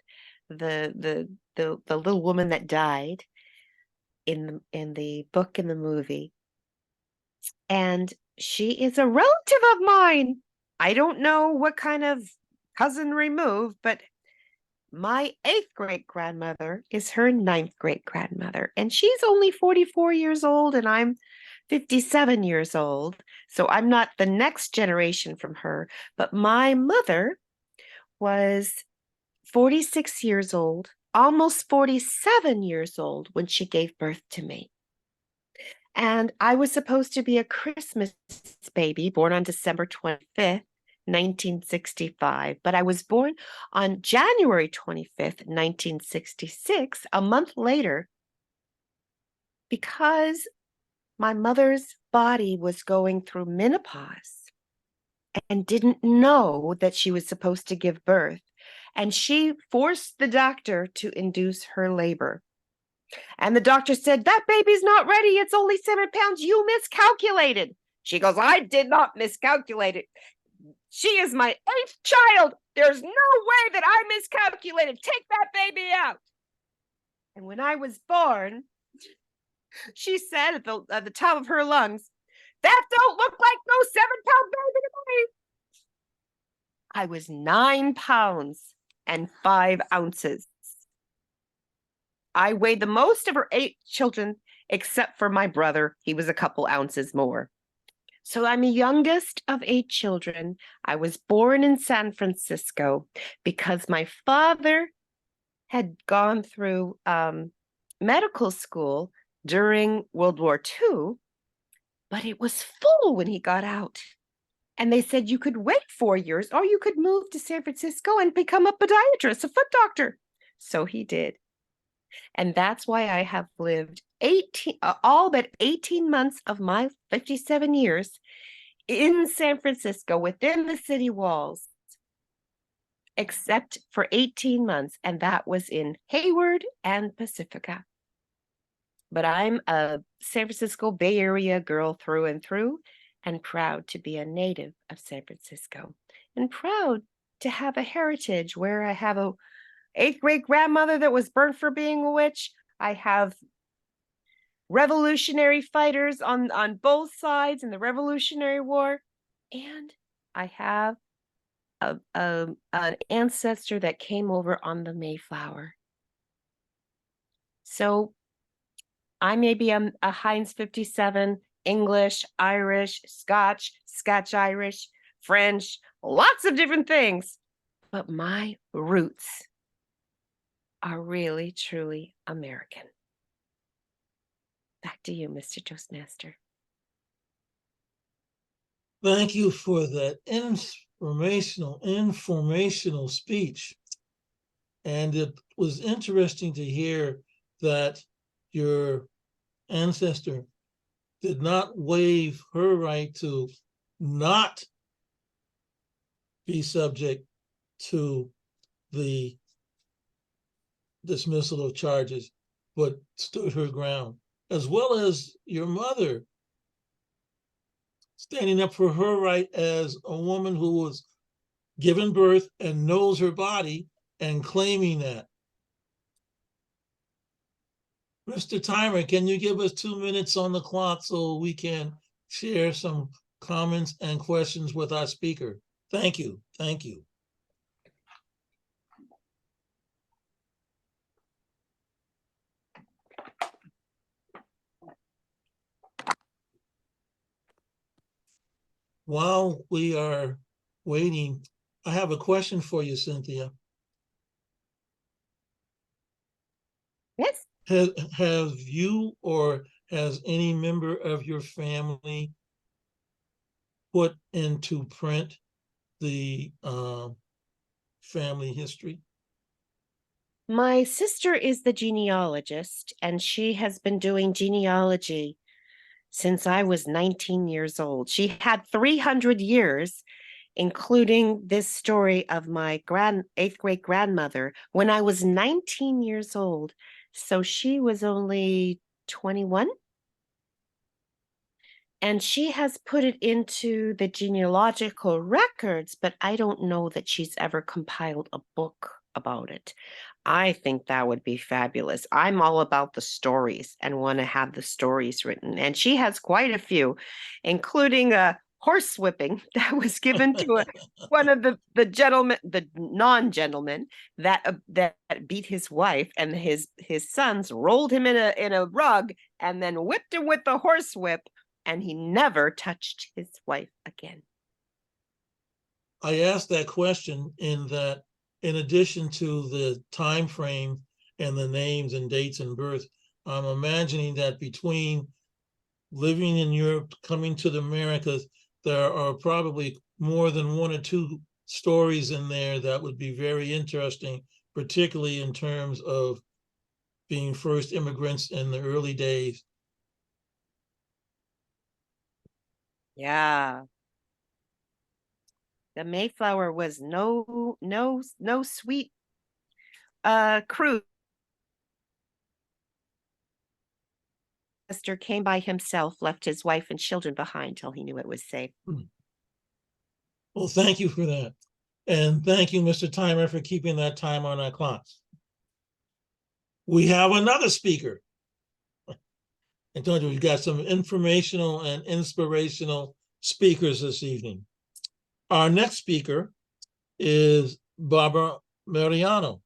the little woman that died in the book and the movie. And she is a relative of mine. I don't know what kind of cousin removed, but my 8th great-grandmother is her 9th great-grandmother. And she's only 44 years old, and I'm 57 years old. So I'm not the next generation from her. But my mother was 46 years old, almost 47 years old when she gave birth to me. And I was supposed to be a Christmas baby born on December 25th, 1965. But I was born on January 25th, 1966, a month later, because my mother's body was going through menopause and didn't know that she was supposed to give birth. And she forced the doctor to induce her labor. And the doctor said, "That baby's not ready. It's only 7 pounds. You miscalculated." She goes, "I did not miscalculate it. She is my 8th child. There's no way that I miscalculated. Take that baby out." And when I was born, she said at the top of her lungs, "That don't look like no 7-pound baby to me." I was 9 pounds and 5 ounces. I weighed the most of her 8 children, except for my brother. He was a couple ounces more. So I'm the youngest of 8 children. I was born in San Francisco because my father had gone through medical school during World War II, but it was full when he got out. And they said you could wait 4 years or you could move to San Francisco and become a podiatrist, a foot doctor. So he did. And that's why I have lived all but 18 months of my 57 years in San Francisco within the city walls, except for 18 months. And that was in Hayward and Pacifica. But I'm a San Francisco Bay Area girl through and through, and proud to be a native of San Francisco, and proud to have a heritage where I have a 8th great-grandmother that was burnt for being a witch. I have revolutionary fighters on both sides in the Revolutionary War. And I have an ancestor that came over on the Mayflower. So I may be a Heinz 57, English, Irish, Scotch, Scotch-Irish, French, lots of different things. But my roots are really, truly American. Back to you, Mr. Toastmaster. Thank you for that informational speech. And it was interesting to hear that your ancestor did not waive her right to not be subject to the dismissal of charges, but stood her ground, as well as your mother standing up for her right as a woman who was given birth and knows her body and claiming that. Mr. Timer, can you give us 2 minutes on the clock so we can share some comments and questions with our speaker? Thank you. Thank you. While we are waiting, I have a question for you, Cynthia. Yes. Have you or has any member of your family put into print the family history? My sister is the genealogist, and she has been doing genealogy since I was 19 years old. She had 300 years, including this story of my 8th great grandmother when I was 19 years old. So she was only 21. And she has put it into the genealogical records, but I don't know that she's ever compiled a book about it. I think that would be fabulous. I'm all about the stories and want to have the stories written. And she has quite a few, including a horse whipping that was given to one of the gentlemen, the non-gentlemen that beat his wife, and his sons rolled him in a rug and then whipped him with the horse whip, and he never touched his wife again. I asked that question in that, in addition to the time frame and the names and dates and birth, I'm imagining that between living in Europe, coming to the Americas, there are probably more than 1 or 2 stories in there that would be very interesting, particularly in terms of being first immigrants in the early days. Yeah. The Mayflower was no sweet cruise. Mister came by himself, left his wife and children behind till he knew it was safe. Well, thank you for that. And thank you, Mr. Timer, for keeping that time on our clocks. We have another speaker. I told you we've got some informational and inspirational speakers this evening. Our next speaker is Barbara Mariano,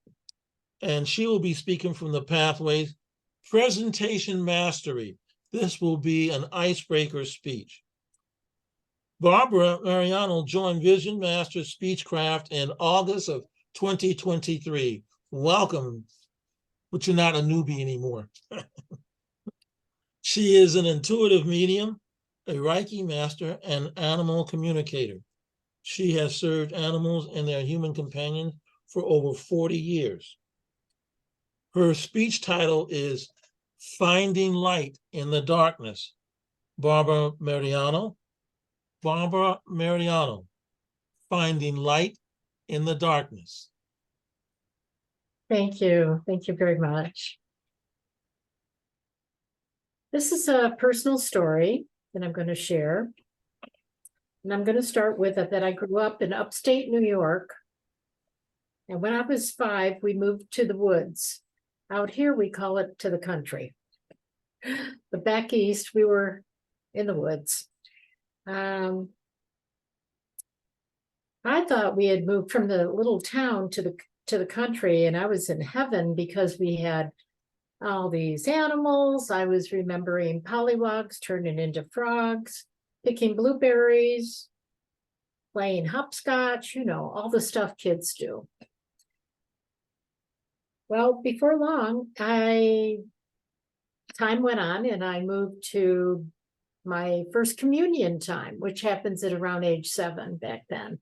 and she will be speaking from the Pathways Presentation Mastery. This will be an icebreaker speech. Barbara Mariano joined Vision Master Speechcraft in August of 2023. Welcome, but you're not a newbie anymore. She is an intuitive medium, a Reiki master, and animal communicator. She has served animals and their human companions for over 40 years. Her speech title is Finding Light in the Darkness. Barbara Mariano, Finding Light in the Darkness. Thank you. Thank you very much. This is a personal story that I'm going to share. And I'm going to start with that I grew up in upstate New York. And when I was 5, we moved to the woods. Out here, we call it to the country. But back east, we were in the woods. I thought we had moved from the little town to the country, and I was in heaven because we had all these animals. I was remembering pollywogs turning into frogs, picking blueberries, playing hopscotch, all the stuff kids do. Well, before long, time went on and I moved to my first communion time, which happens at around age 7 back then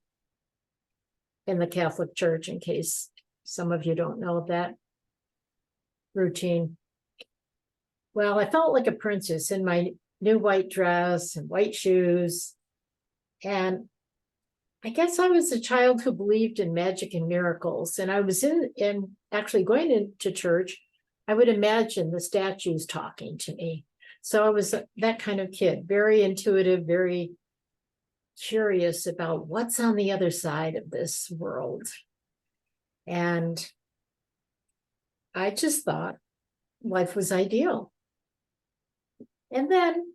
in the Catholic Church, in case some of you don't know that routine. Well, I felt like a princess in my new white dress and white shoes. And I guess I was a child who believed in magic and miracles. And I was in actually going into church, I would imagine the statues talking to me. So I was that kind of kid, very intuitive, very curious about what's on the other side of this world. And I just thought life was ideal. And then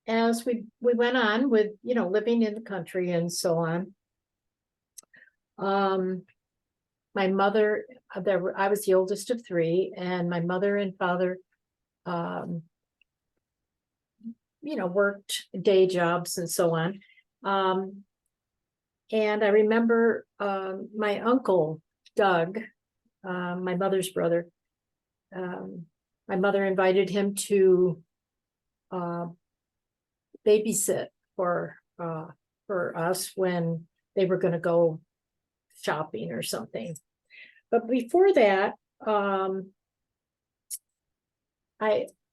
as we went on with, living in the country and so on, my mother, I was the oldest of 3, and my mother and father, worked day jobs and so on. And I remember my uncle, Doug, my mother's brother, my mother invited him to babysit for us when they were going to go shopping or something. But before that,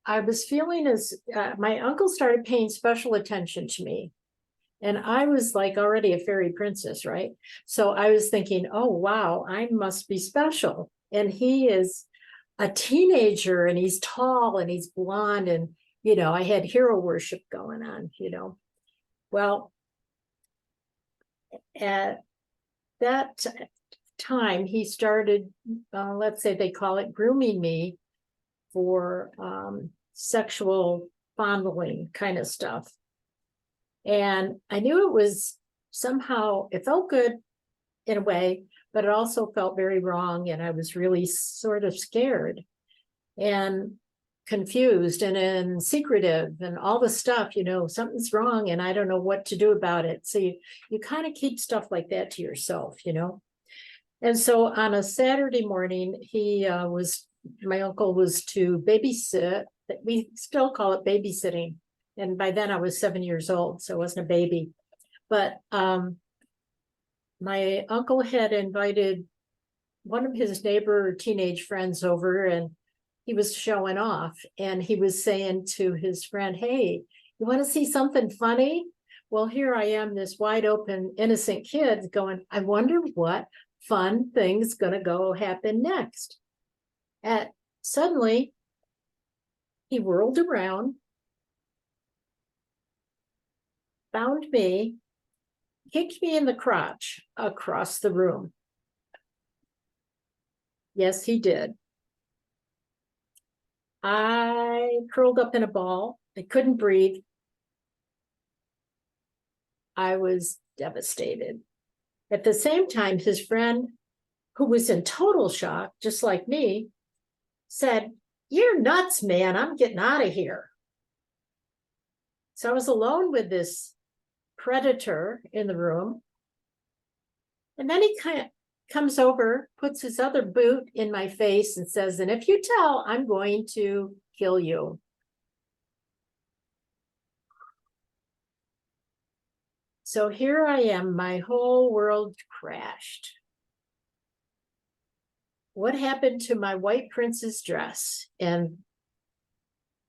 I was feeling as my uncle started paying special attention to me. And I was like already a fairy princess, right? So I was thinking, oh, wow, I must be special. And he is a teenager and he's tall and he's blonde. And, I had hero worship going on, Well, at that time, he started, let's say they call it grooming me for sexual fondling kind of stuff. And I knew it was somehow, it felt good in a way, but it also felt very wrong. And I was really sort of scared and confused and secretive and all the stuff, something's wrong and I don't know what to do about it. So you kind of keep stuff like that to yourself, And so on a Saturday morning, my uncle was to babysit. We still call it babysitting. And by then I was 7 years old, so I wasn't a baby. But my uncle had invited one of his neighbor teenage friends over, and he was showing off. And he was saying to his friend, hey, you want to see something funny? Well, here I am, this wide open, innocent kid going, I wonder what fun thing's going to happen next. And suddenly, he whirled around, found me, kicked me in the crotch across the room. Yes, he did. I curled up in a ball. I couldn't breathe. I was devastated. At the same time, his friend, who was in total shock, just like me, said, you're nuts, man. I'm getting out of here. So I was alone with this predator in the room. And then he kind of comes over, puts his other boot in my face and says, and if you tell, I'm going to kill you. So here I am, my whole world crashed. What happened to my white princess dress and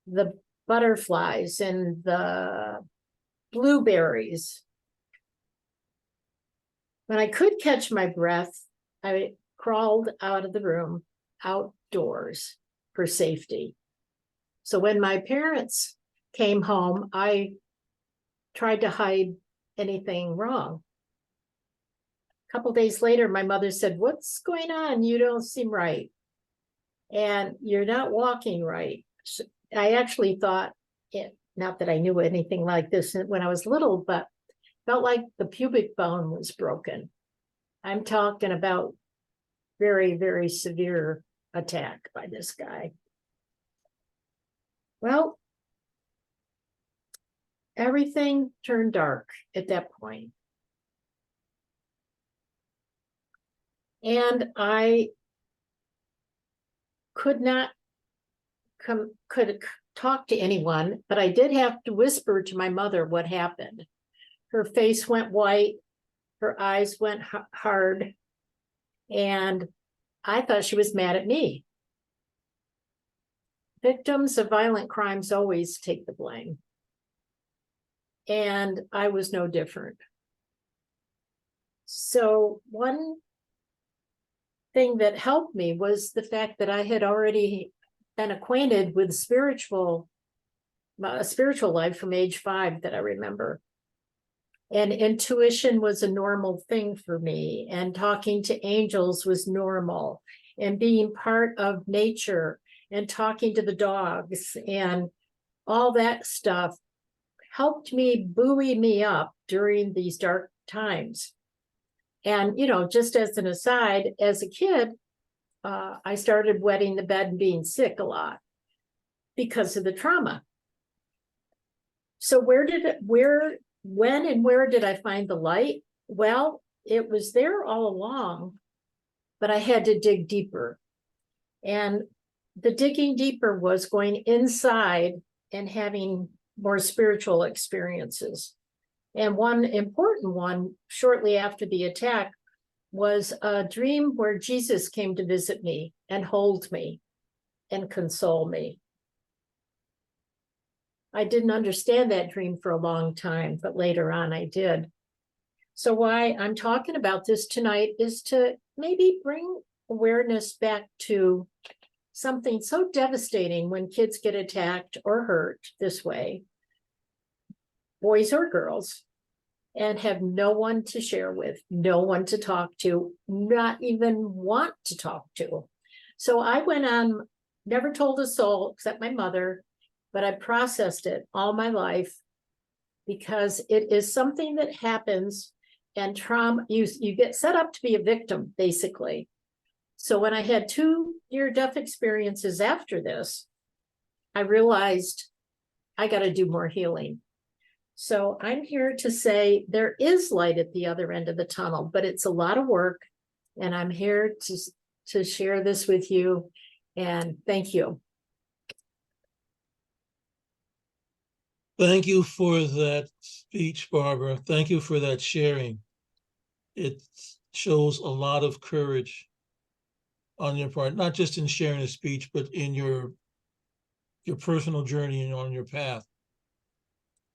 the butterflies and the blueberries? When I could catch my breath, I crawled out of the room, outdoors for safety. So when my parents came home, I tried to hide anything wrong. A couple days later, my mother said, what's going on? You don't seem right. And you're not walking right. I actually thought it, not that I knew anything like this when I was little, but felt like the pubic bone was broken. I'm talking about very, very severe attack by this guy. Well, everything turned dark at that point. And I could not could talk to anyone, but I did have to whisper to my mother what happened. Her face went white, her eyes went hard, and I thought she was mad at me. Victims of violent crimes always take the blame. And I was no different. So one thing that helped me was the fact that I had already been acquainted with a spiritual life from age 5 that I remember. And intuition was a normal thing for me, and talking to angels was normal, and being part of nature and talking to the dogs and all that stuff helped me buoy me up during these dark times. And, you know, just as an aside, as a kid, I started wetting the bed and being sick a lot because of the trauma. So when and where did I find the light? Well, it was there all along, but I had to dig deeper. And the digging deeper was going inside and having more spiritual experiences. And one important one, shortly after the attack, was a dream where Jesus came to visit me and hold me and console me. I didn't understand that dream for a long time, but later on I did. So why I'm talking about this tonight is to maybe bring awareness back to something so devastating when kids get attacked or hurt this way, boys or girls, and have no one to share with, no one to talk to, not even want to talk to. So I went on, never told a soul except my mother, but I processed it all my life because it is something that happens, and trauma, you get set up to be a victim, basically. So when I had 2 near-death experiences after this, I realized I got to do more healing. So I'm here to say there is light at the other end of the tunnel, but it's a lot of work. And I'm here to share this with you. And thank you. Thank you for that speech, Barbara. Thank you for that sharing. It shows a lot of courage on your part, not just in sharing a speech, but in your personal journey and on your path.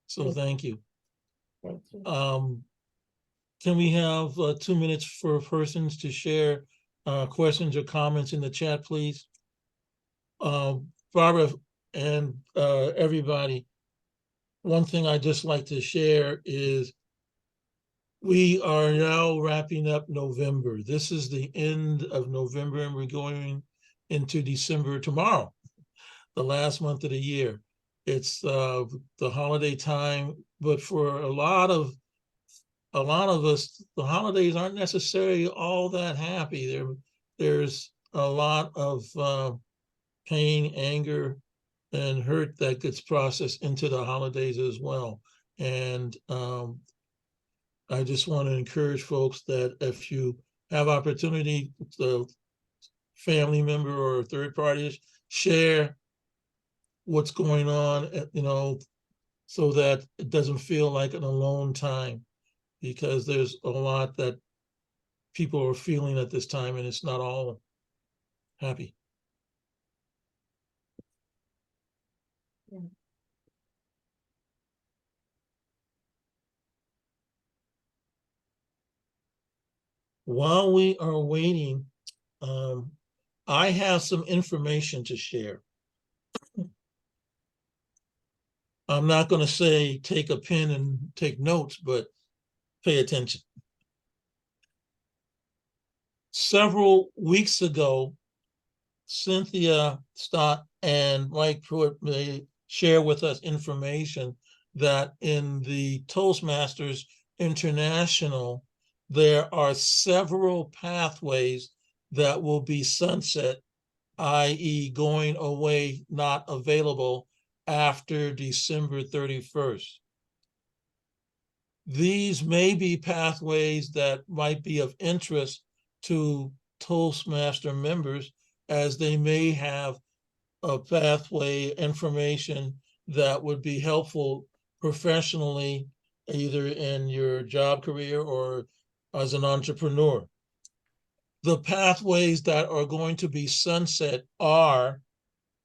So thank you. Thank you. Can we have 2 minutes for persons to share questions or comments in the chat, please? Barbara and everybody, one thing I just like to share is we are now wrapping up November. This is the end of November, and we're going into December tomorrow, the last month of the year. It's the holiday time, but for a lot of us, the holidays aren't necessarily all that happy. There's a lot of pain, anger, and hurt that gets processed into the holidays as well. And I just want to encourage folks that if you have opportunity, the family member or third parties, share what's going on, you know, so that it doesn't feel like an alone time, because there's a lot that people are feeling at this time, and it's not all happy. Yeah. While we are waiting, I have some information to share. I'm not going to say take a pen and take notes, but pay attention. Several weeks ago, Cynthia Stott and Mike Pruitt may share with us information that in the Toastmasters International, there are several pathways that will be sunset, i.e. going away, not available after December 31st. These may be pathways that might be of interest to Toastmaster members, as they may have a pathway information that would be helpful professionally, either in your job career or as an entrepreneur. The pathways that are going to be sunset are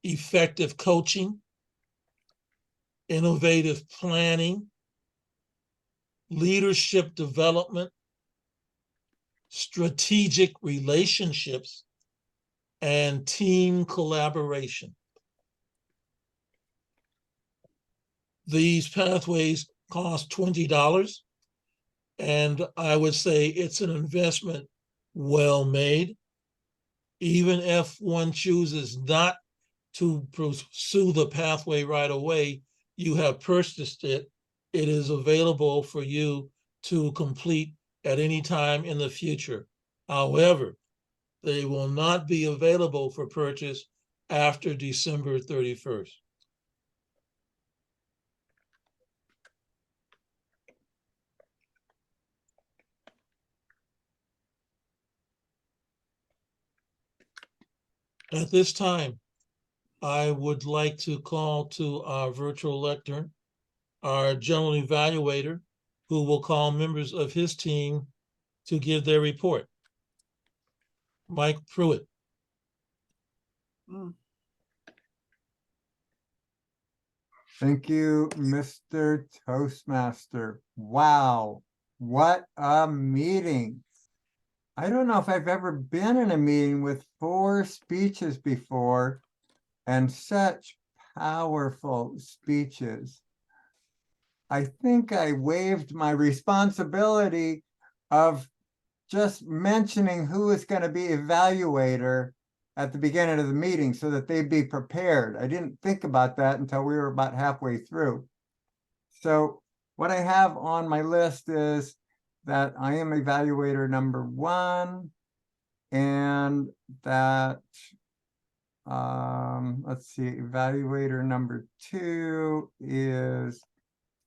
effective coaching, innovative planning, leadership development, strategic relationships, and team collaboration. These pathways cost $20, and I would say it's an investment well made. Even if one chooses not to pursue the pathway right away, you have purchased it. It is available for you to complete at any time in the future. However, they will not be available for purchase after December 31st. At this time, I would like to call to our virtual lectern, our general evaluator, who will call members of his team to give their report. Mike Pruitt. Thank you, Mr. Toastmaster. Wow, what a meeting. I don't know if I've ever been in a meeting with 4 speeches before, and such powerful speeches. I think I waived my responsibility of just mentioning who is going to be evaluator at the beginning of the meeting so that they'd be prepared. I didn't think about that until we were about halfway through. So what I have on my list is that I am evaluator number 1, and that let's see, evaluator number 2 is,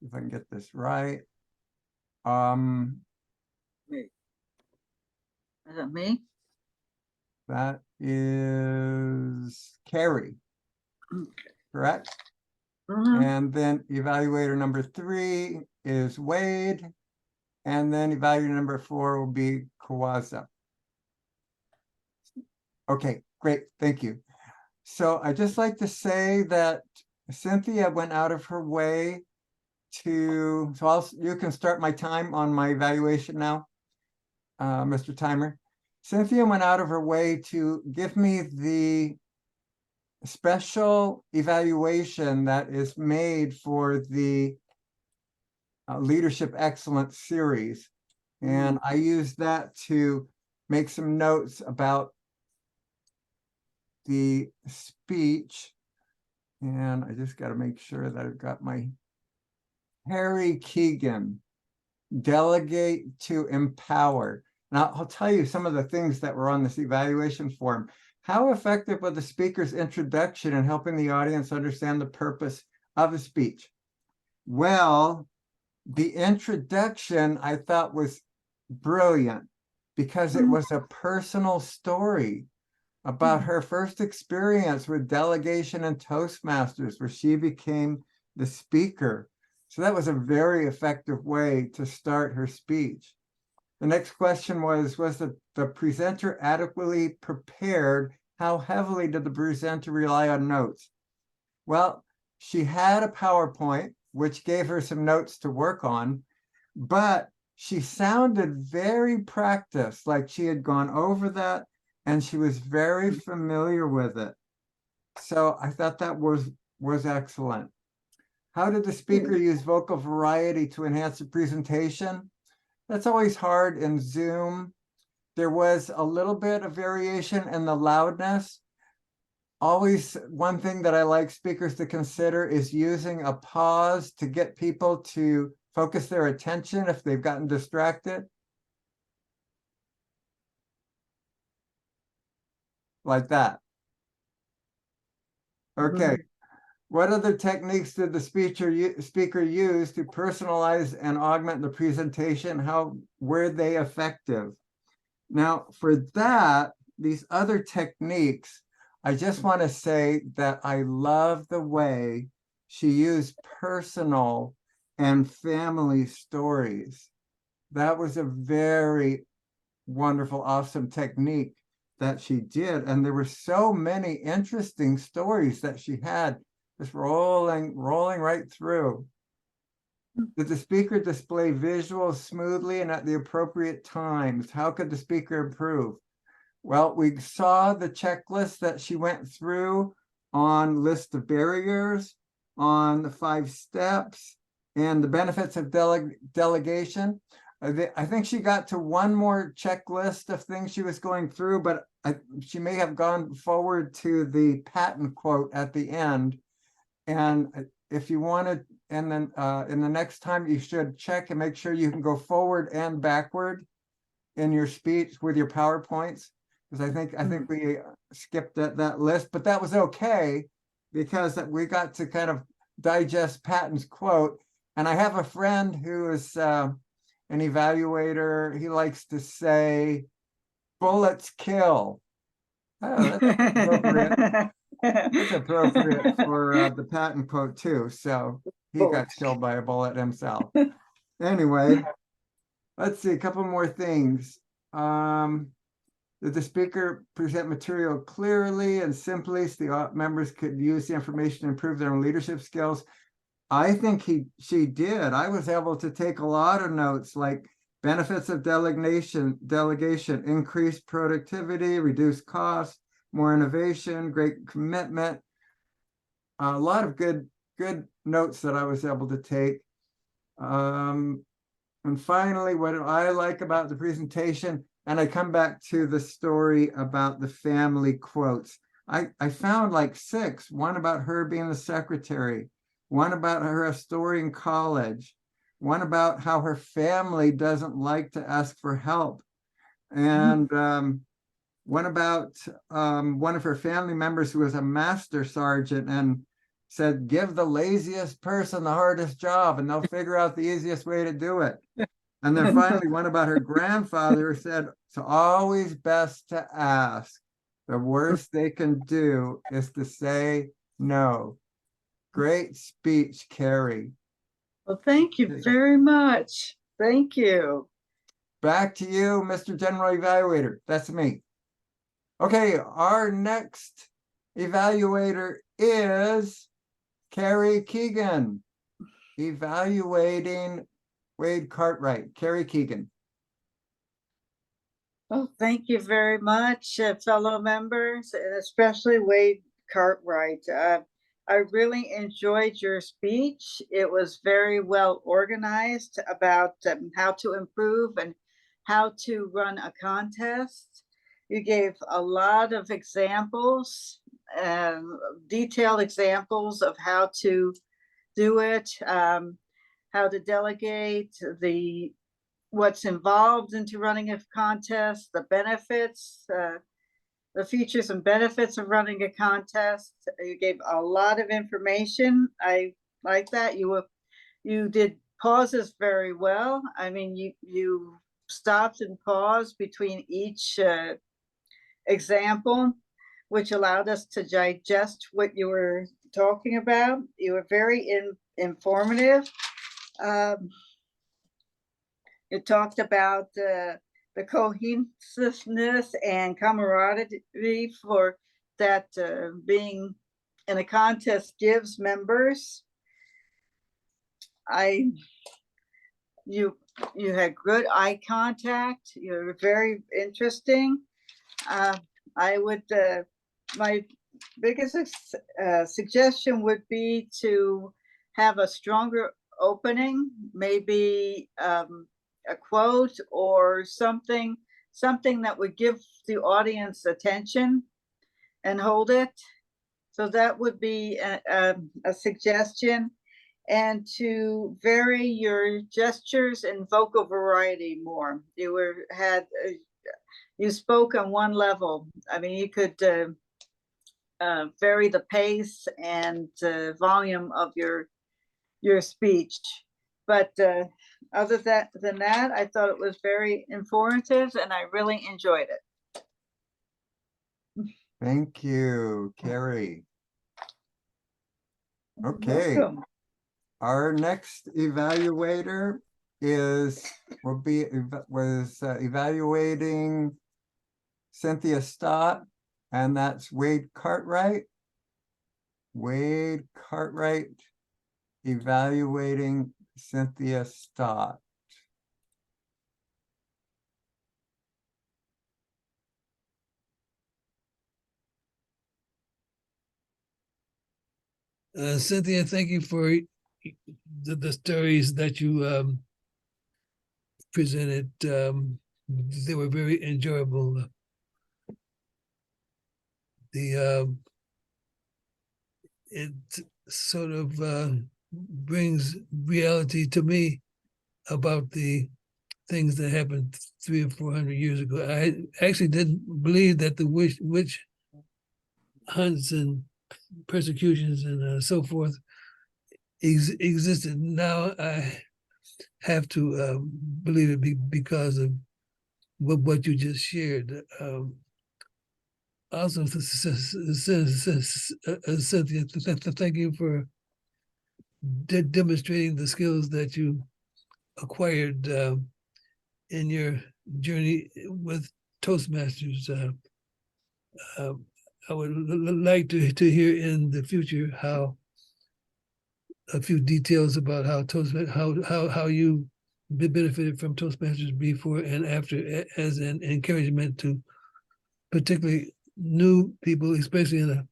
if I can get this right. Me. Is it me? That is Karrie, correct? Mhm. And then evaluator number 3 is Wade. And then evaluator number 4 will be Kawaza. Okay, great, thank you. So I'd just like to say that Cynthia went out of her way to, so you can start my time on my evaluation now, Mr. Timer. Cynthia went out of her way to give me the special evaluation that is made for the Leadership Excellence series. And I used that to make some notes about the speech. And I just got to make sure that I've got my Karrie Keegan, Delegate to Empower. Now, I'll tell you some of the things that were on this evaluation form. How effective was the speaker's introduction in helping the audience understand the purpose of a speech? Well, the introduction I thought was brilliant because it was a personal story about her first experience with delegation and Toastmasters, where she became the speaker. So that was a very effective way to start her speech. The next question was the presenter adequately prepared? How heavily did the presenter rely on notes? Well, she had a PowerPoint, which gave her some notes to work on, but she sounded very practiced, like she had gone over that and she was very familiar with it. So I thought that was excellent. How did the speaker use vocal variety to enhance the presentation? That's always hard in Zoom. There was a little bit of variation in the loudness, always one thing that I like speakers to consider is using a pause to get people to focus their attention if they've gotten distracted. Like that. Okay. What other techniques did the speaker use to personalize and augment the presentation? How were they effective? Now, for that, these other techniques, I just want to say that I love the way she used personal and family stories. That was a very wonderful, awesome technique that she did. And there were so many interesting stories that she had, just rolling right through. Did the speaker display visuals smoothly and at the appropriate times? How could the speaker improve? Well, we saw the checklist that she went through on list of barriers, on the 5 steps, and the benefits of delegation. I think she got to one more checklist of things she was going through, but she may have gone forward to the patent quote at the end. And if you wanted, and then in the next time you should check and make sure you can go forward and backward in your speech with your PowerPoints, because I think we skipped that list, but that was okay because we got to kind of digest Patton's quote. And I have a friend who is an evaluator. He likes to say, "Bullets kill." Oh, that's appropriate. It's appropriate for the Patton quote too. So he got killed by a bullet himself. Anyway, let's see a couple more things. Did the speaker present material clearly and simply so the members could use the information to improve their own leadership skills? I think she did. I was able to take a lot of notes like benefits of delegation, increased productivity, reduced costs, more innovation, great commitment. A lot of good notes that I was able to take. And finally, what I like about the presentation, and I come back to the story about the family quotes. I found like 6, one about her being the secretary, one about her story in college, one about how her family doesn't like to ask for help, and one about one of her family members who was a master sergeant and said, "Give the laziest person the hardest job and they'll figure out the easiest way to do it." And then finally, one about her grandfather who said, "It's always best to ask. The worst they can do is to say no." Great speech, Karrie. Well, thank you very much. Thank you. Back to you, Mr. General Evaluator. That's me. Okay, our next evaluator is Karrie Keegan, evaluating Wade Cartwright. Karrie Keegan. Oh, thank you very much, fellow members, and especially Wade Cartwright. I really enjoyed your speech. It was very well organized about how to improve and how to run a contest. You gave a lot of examples, detailed examples of how to do it, how to delegate, what's involved into running a contest, the benefits, the features and benefits of running a contest. You gave a lot of information. I like that. You did pauses very well. I mean, you stopped and paused between each example, which allowed us to digest what you were talking about. You were very informative. You talked about the cohesiveness and camaraderie for that being in a contest gives members. You had good eye contact. You were very interesting. I would my biggest suggestion would be to have a stronger opening, maybe a quote or something that would give the audience attention and hold it. So that would be a suggestion. And to vary your gestures and vocal variety more. You spoke on one level. I mean, you could vary the pace and volume of your speech. But other than that, I thought it was very informative and I really enjoyed it. Thank you, Karrie. Okay, Welcome. our next evaluator was evaluating Cynthia Stott, and that's Wade Cartwright. Wade Cartwright evaluating Cynthia Stott. Cynthia, thank you for the stories that you presented. They were very enjoyable. It sort of brings reality to me about the things that happened 300 or 400 years ago. I actually didn't believe that the witch hunts and persecutions and so forth existed. Now I have to believe it because of what you just shared. Also, Cynthia, thank you for demonstrating the skills that you acquired in your journey with Toastmasters. I would like to hear in the future how a few details about how you benefited from Toastmasters before and after as an encouragement to particularly new people, especially in an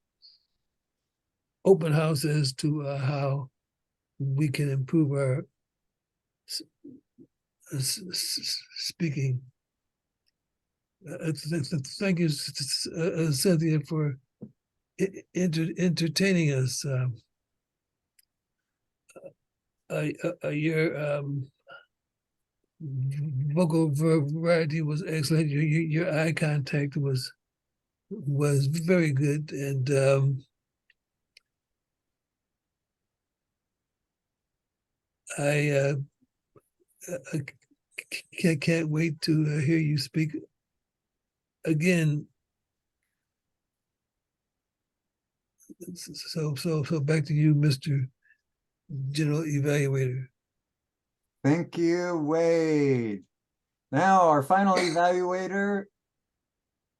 open house, as to how we can improve our speaking. Thank you, Cynthia, for entertaining us. Your vocal variety was excellent. Your eye contact was very good, and I can't wait to hear you speak again. So back to you, Mr. General Evaluator. Thank you, Wade. Now our final evaluator,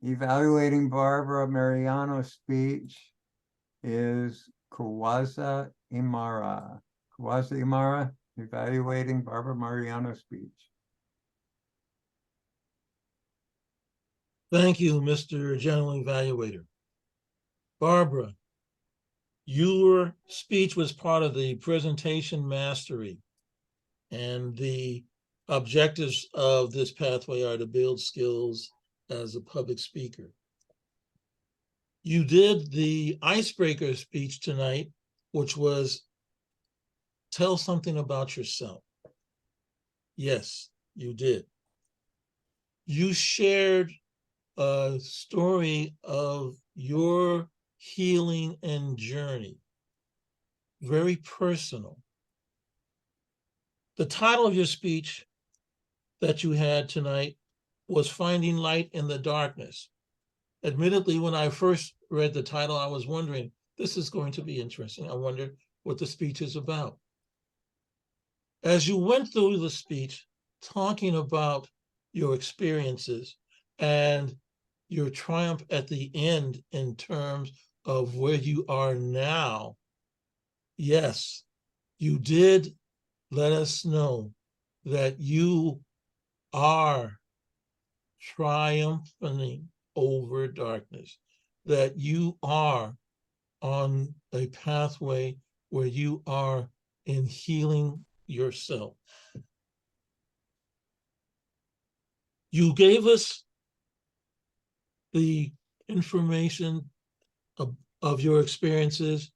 evaluating Barbara Mariano's speech, is Kawaza Imara. Kawaza Imara, evaluating Barbara Mariano's speech. Thank you, Mr. General Evaluator. Barbara, your speech was part of the presentation mastery, and the objectives of this pathway are to build skills as a public speaker. You did the Icebreaker speech tonight, which was tell something about yourself. Yes, you did. You shared a story of your healing and journey, very personal. The title of your speech that you had tonight was Finding Light in the Darkness. Admittedly, when I first read the title, I was wondering, this is going to be interesting. I wonder what the speech is about. As you went through the speech, talking about your experiences and your triumph at the end in terms of where you are now, yes, you did let us know that you are triumphing over darkness, that you are on a pathway where you are in healing yourself. You gave us the information of your experiences.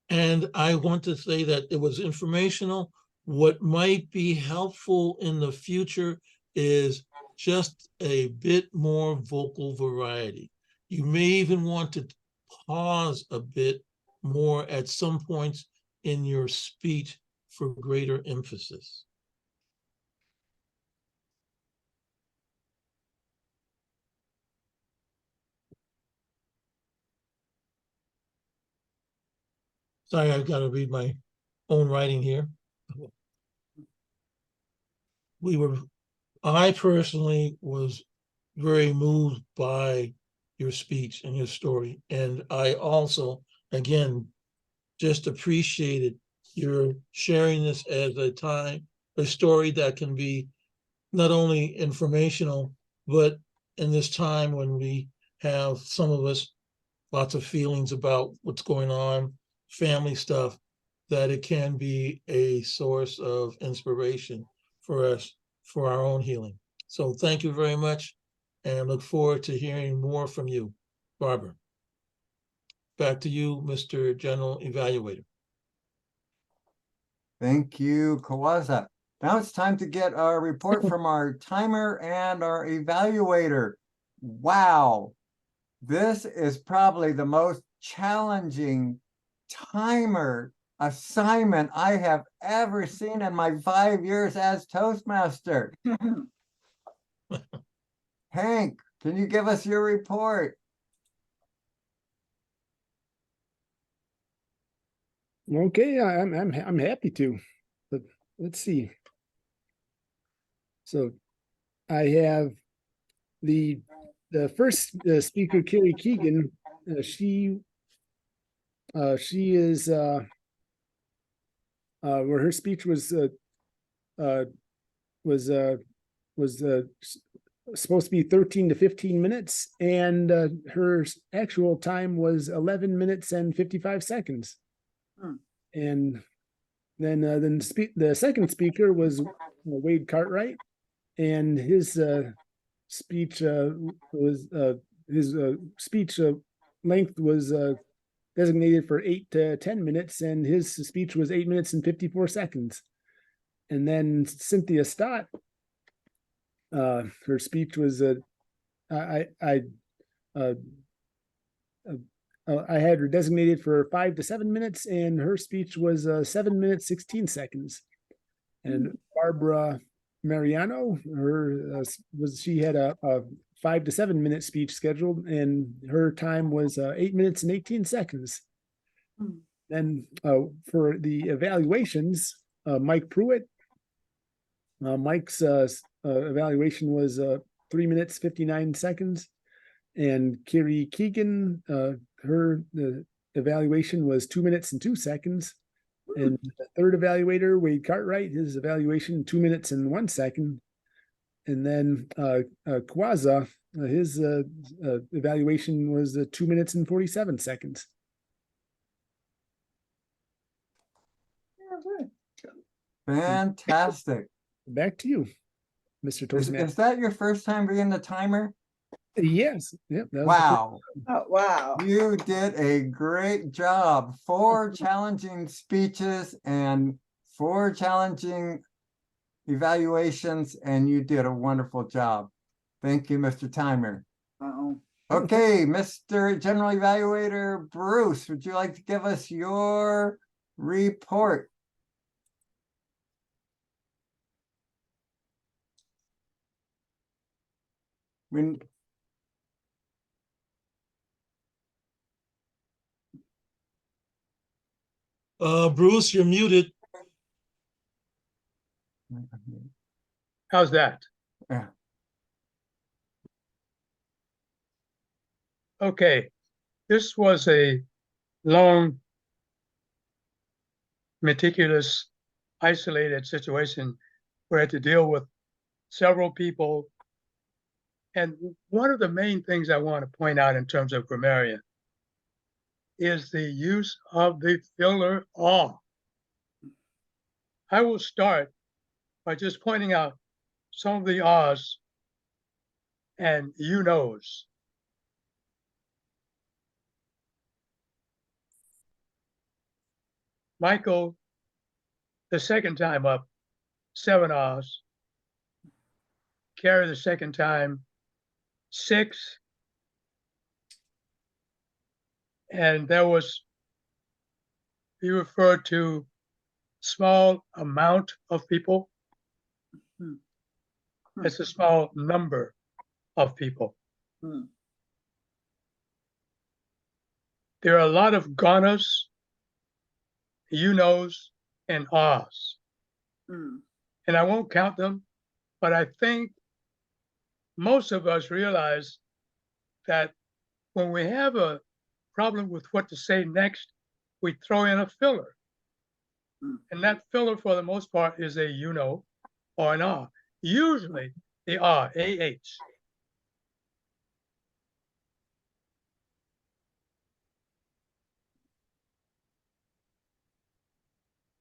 And I want to say that it was informational. What might be helpful in the future is just a bit more vocal variety. You may even want to pause a bit more at some points in your speech for greater emphasis. Sorry, I've got to read my own writing here. I personally was very moved by your speech and your story. And I also, again, just appreciated your sharing this as a story that can be not only informational, but in this time when we have, some of us, lots of feelings about what's going on, family stuff, that it can be a source of inspiration for us, for our own healing. So thank you very much, and I look forward to hearing more from you. Barbara, back to you, Mr. General Evaluator. Thank you, Kawaza. Now it's time to get a report from our timer and our evaluator. Wow, this is probably the most challenging timer assignment I have ever seen in my 5 years as Toastmaster. Hank, can you give us your report? Okay, I'm happy to, but let's see. So I have the first speaker, Karrie Keegan. She is where her speech was supposed to be 13 to 15 minutes, and her actual time was 11 minutes and 55 seconds. And then the second speaker was Wade Cartwright, and his speech length was designated for 8 to 10 minutes, and his speech was 8 minutes and 54 seconds. And then Cynthia Stott, her speech was I had her designated for 5 to 7 minutes, and her speech was 7 minutes 16 seconds. And Barbara Mariano, she had a 5 to 7 minute speech scheduled, and her time was 8 minutes and 18 seconds. Then for the evaluations, Mike Pruitt, Mike's evaluation was 3 minutes 59 seconds, and Karrie Keegan, the evaluation was 2 minutes and 2 seconds. And the third evaluator, Wade Cartwright, his evaluation 2 minutes and 1 second. And then Kawaza, his evaluation was 2 minutes and 47 seconds. Fantastic. Back to you, Mr. Toastmaster. Is that your first time being the timer? Yes. Yep. Wow. Oh, wow. You did a great job. 4 challenging speeches and 4 challenging evaluations, and you did a wonderful job. Thank you, Mr. Timer. Okay, Mr. General Evaluator Bruce, would you like to give us your report? Bruce, you're muted. How's that? Yeah. Okay, this was a long, meticulous, isolated situation where I had to deal with several people. And one of the main things I want to point out in terms of grammarian is the use of the filler "ah." I will start by just pointing out some of the ahs and "you knows." Michael, the second time up, 7 R's. Karrie the second time, 6. And there was, he referred to small amount of people. Hmm. It's a small number of people. Hmm. There are a lot of Ghanas, you knows, and ahs. Hmm. And I won't count them, but I think most of us realize that when we have a problem with what to say next, we throw in a filler. Mm. And that filler, for the most part, is a you know or an ah. Usually the ah, A-H.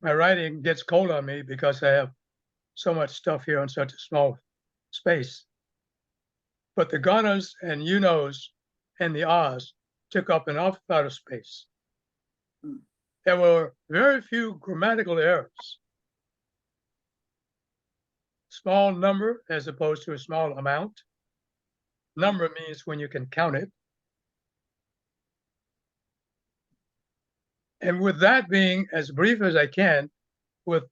My writing gets cold on me because I have so much stuff here in such a small space. But the Ghanas and you knows and the ahs took up an awful lot of space. Mm. There were very few grammatical errors. Small number as opposed to a small amount. Number means when you can count it. And with that being as brief as I can, with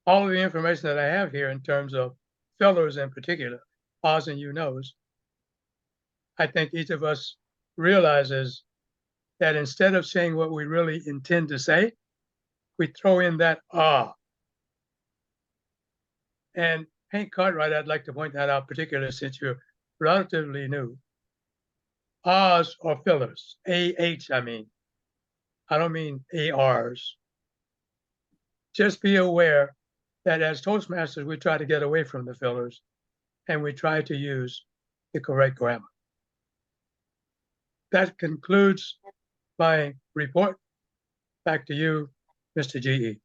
all of the information that I have here in terms of fillers in particular, ahs and you knows, I think each of us realizes that instead of saying what we really intend to say, we throw in that ah. And Hank Cartwright, I'd like to point that out, particularly since you're relatively new. Ahs are fillers, A-H, I mean. I don't mean ARs. Just be aware that as Toastmasters, we try to get away from the fillers and we try to use the correct grammar. That concludes my report. Back to you, Mr. G.E.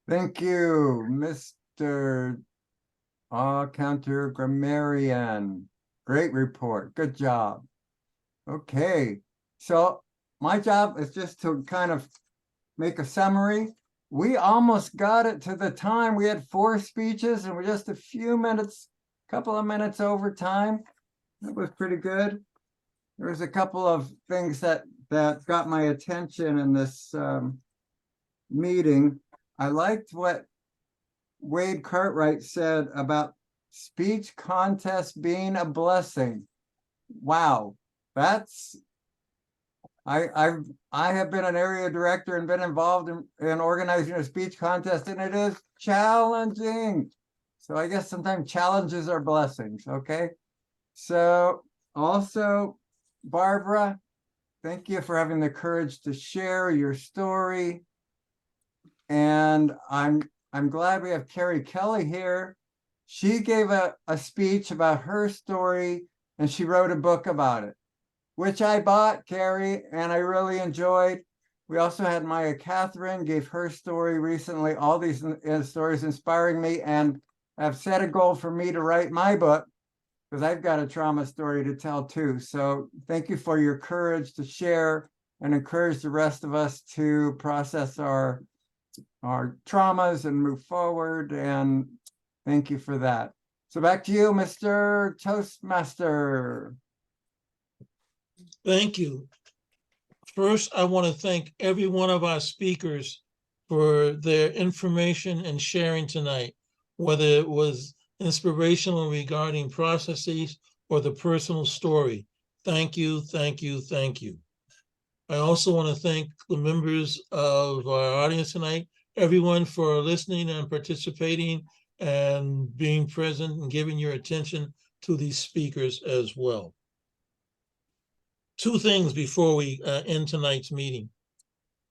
Thank you, Mr. Counter Grammarian. Great report. Good job. Okay, so my job is just to kind of make a summary. We almost got it to the time. We had 4 speeches and we're just a few minutes, couple of minutes over time. That was pretty good. There was a couple of things that got my attention in this meeting. I liked what Wade Cartwright said about speech contests being a blessing. Wow, that's I have been an area director and been involved in organizing a speech contest, and it is challenging. So I guess sometimes challenges are blessings. Okay. So also, Barbara, thank you for having the courage to share your story. And I'm glad we have Karrie Kelly here. She gave a speech about her story and she wrote a book about it, which I bought, Karrie, and I really enjoyed. We also had Maya Catherine gave her story recently. All these stories inspiring me, and have set a goal for me to write my book because I've got a trauma story to tell too. So thank you for your courage to share and encourage the rest of us to process our traumas and move forward. And thank you for that. So back to you, Mr. Toastmaster. Thank you. First, I want to thank every one of our speakers for their information and sharing tonight, whether it was inspirational regarding processes or the personal story. Thank you, thank you, thank you. I also want to thank the members of our audience tonight, everyone for listening and participating and being present and giving your attention to these speakers as well. 2 things before we end tonight's meeting.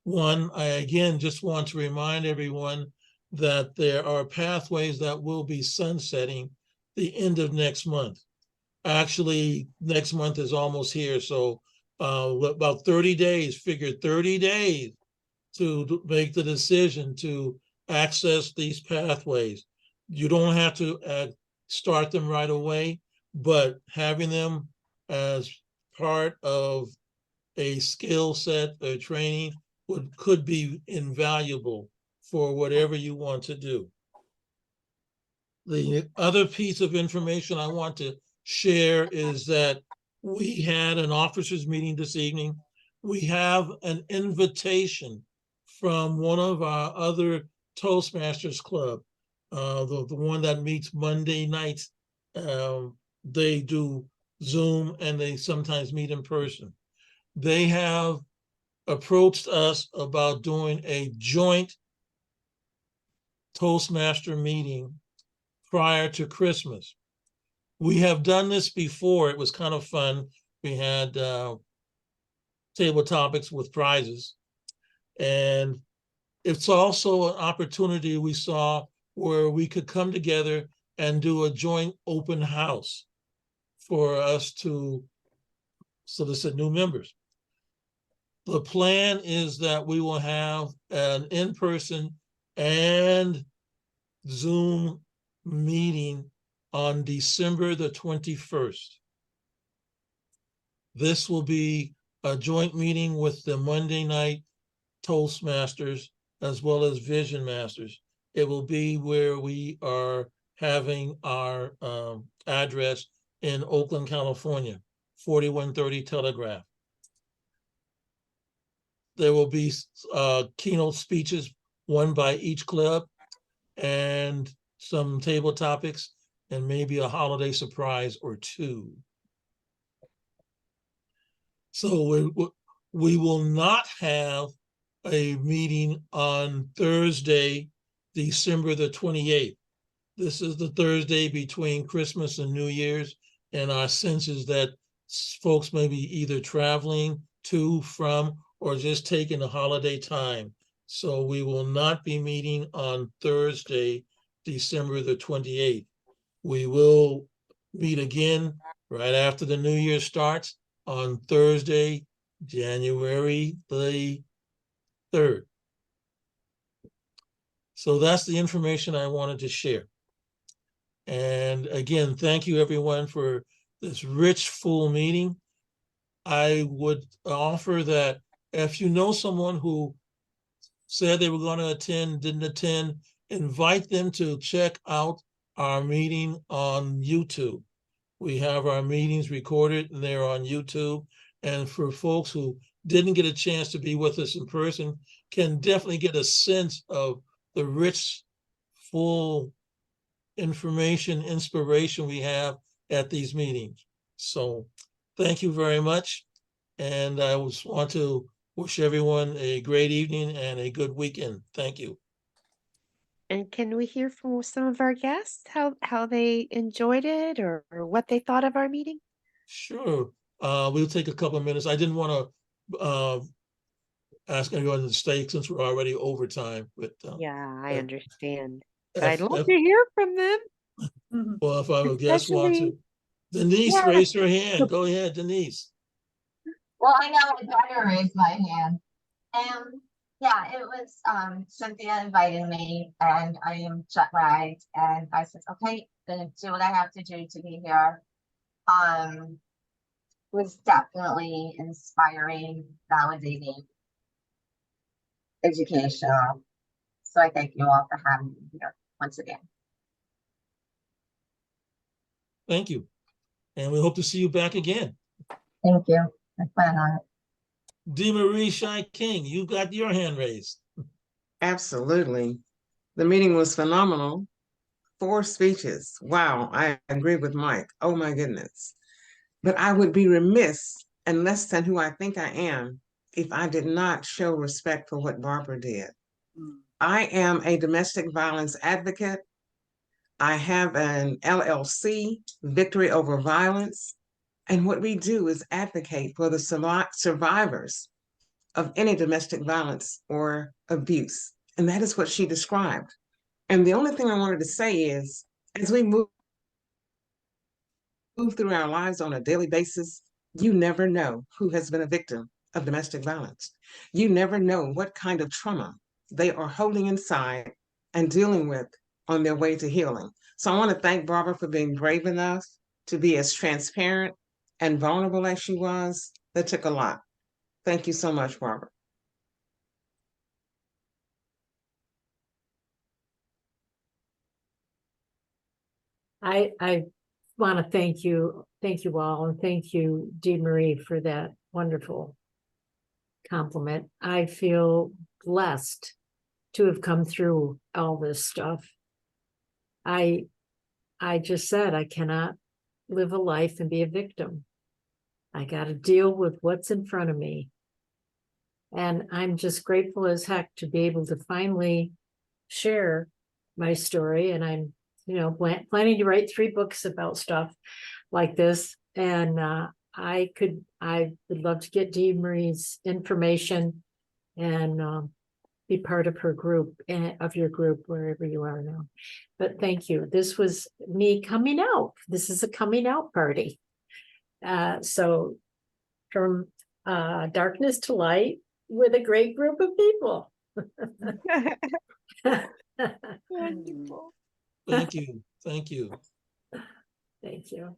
One, I again just want to remind everyone that there are pathways that will be sunsetting the end of next month. Actually, next month is almost here, so about 30 days, figure 30 days to make the decision to access these pathways. You don't have to start them right away, but having them as part of a skill set or training could be invaluable for whatever you want to do. The other piece of information I want to share is that we had an officers meeting this evening. We have an invitation from one of our other Toastmasters club, the one that meets Monday nights. They do Zoom and they sometimes meet in person. They have approached us about doing a joint Toastmaster meeting prior to Christmas. We have done this before. It was kind of fun. We had table topics with prizes. And it's also an opportunity we saw where we could come together and do a joint open house for us to solicit new members. The plan is that we will have an in-person and Zoom meeting on December the 21st. This will be a joint meeting with the Monday night Toastmasters as well as Vision Masters. It will be where we are having our address in Oakland, California, 4130 Telegraph. There will be keynote speeches, one by each club, and some table topics, and maybe a holiday surprise or two. So we will not have a meeting on Thursday, December the 28th. This is the Thursday between Christmas and New Year's, and our sense is that folks may be either traveling to, from, or just taking a holiday time. So we will not be meeting on Thursday, December the 28th. We will meet again right after the New Year starts on Thursday, January the 3rd. So that's the information I wanted to share. And again, thank you everyone for this rich, full meeting. I would offer that if you know someone who said they were going to attend, didn't attend, invite them to check out our meeting on YouTube. We have our meetings recorded and they're on YouTube. And for folks who didn't get a chance to be with us in person, can definitely get a sense of the rich, full information, inspiration we have at these meetings. So thank you very much. And I just want to wish everyone a great evening and a good weekend. Thank you. And can we hear from some of our guests how they enjoyed it or what they thought of our meeting? Sure. We'll take a couple of minutes. I didn't want to ask anyone to stay since we're already over time. But yeah, I understand. But if- I'd love if- to hear from them. Well, if our guests want to. Especially- Denise Yeah. raised her hand. Go ahead, Denise. Well, I know I better raise my hand. Yeah, it was Cynthia invited me and I am jet lagged and I said, okay, gonna do what I have to do to be here. Was definitely inspiring, validating, educational. So I thank you all for having me here once again. Thank you. And we hope to see you back again. Thank you. I plan on it. DeMarie Shy King, you got your hand raised. Absolutely. The meeting was phenomenal. 4 speeches. Wow, I agree with Mike. Oh my goodness. But I would be remiss and less than who I think I am if I did not show respect for what Barbara did. I am a domestic violence advocate. I have an LLC, Victory Over Violence. And what we do is advocate for the survivors of any domestic violence or abuse. And that is what she described. And the only thing I wanted to say is, as we move through our lives on a daily basis, you never know who has been a victim of domestic violence. You never know what kind of trauma they are holding inside and dealing with on their way to healing. So I want to thank Barbara for being brave enough to be as transparent and vulnerable as she was. That took a lot. Thank you so much, Barbara. I want to thank you all, and thank you, Dee Marie, for that wonderful compliment. I feel blessed to have come through all this stuff. I just said I cannot live a life and be a victim. I got to deal with what's in front of me. And I'm just grateful as heck to be able to finally share my story. And I'm, planning to write 3 books about stuff like this. And I would love to get Dee Marie's information and be part of her group, of your group, wherever you are now. But thank you. This was me coming out. This is a coming out party. So from darkness to light with a great group of people. Wonderful. Thank you. Thank you. Thank you.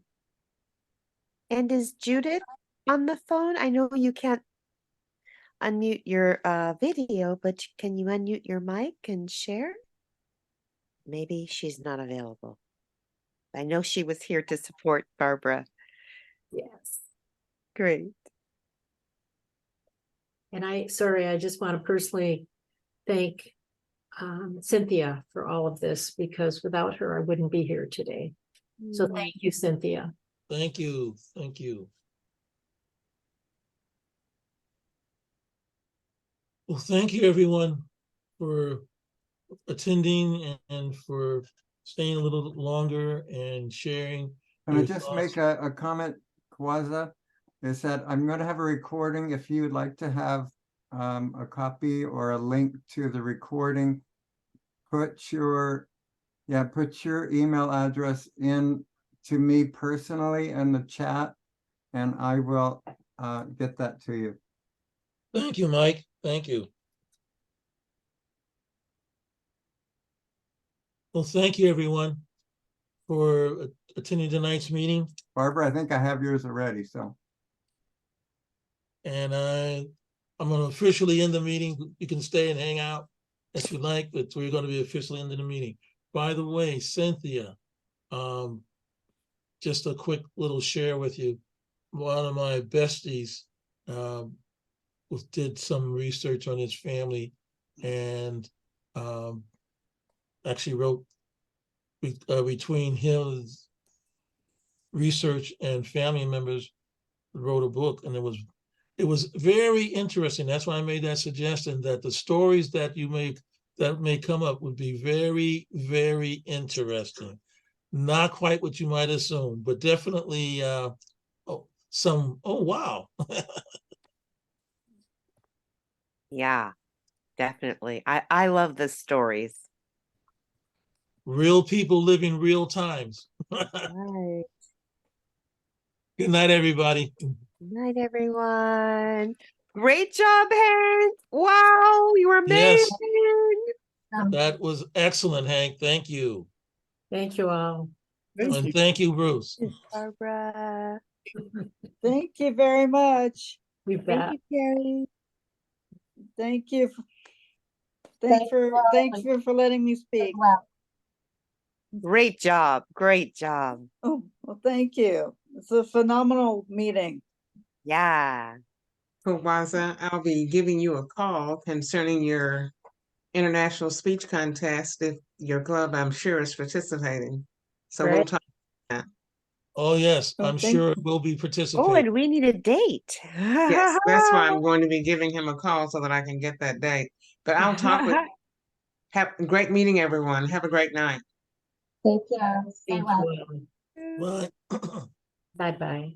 And is Judith on the phone? I know you can't unmute your video, but can you unmute your mic and share? Maybe she's not available. I know she was here to support Barbara. Yes. Great. And I just want to personally thank Cynthia for all of this, because without her, I wouldn't be here today. So thank you, Cynthia. Thank you. Thank you. Well, thank you, everyone, for attending and for staying a little longer and sharing. Can I your just thoughts. make a comment, Kawaza? Is that I'm going to have a recording. If you would like to have a copy or a link to the recording, put your email address in to me personally in the chat, and I will get that to you. Thank you, Mike. Thank you. Well, thank you, everyone, for attending tonight's meeting. Barbara, I think I have yours already, so. And I'm going to officially end the meeting. You can stay and hang out if you like, but we're going to be officially ending the meeting. By the way, Cynthia, just a quick little share with you. One of my besties did some research on his family and actually wrote between his research and family members, wrote a book, and it was very interesting. That's why I made that suggestion, that the stories that may come up would be very, very interesting. Not quite what you might assume, but definitely oh wow. Yeah, definitely. I love the stories. Real people living real times. Right. Good night, everybody. Good night, everyone. Great job, Hank. Wow, you were amazing. Yes, that was excellent, Hank. Thank you. Thank you all. And thank you, Bruce. Barbara. Thank you very much. You bet. Thank you, Karrie. Thank you. Thanks for letting me speak. Well, Great job. Great job. Oh, well, thank you. It's a phenomenal meeting. Yeah. Kawaza, I'll be giving you a call concerning your international speech contest if your club, I'm sure, is participating. So we'll Great. talk about that. Oh, yes, Oh, I'm thank sure we'll be Oh, participating. and we need a date. Yes, that's why I'm going to be giving him a call so that I can get that date. But I'll talk with you. Have a great meeting, everyone. Have a great night. thank you. Stay Thank well. you. Bye. Bye-bye.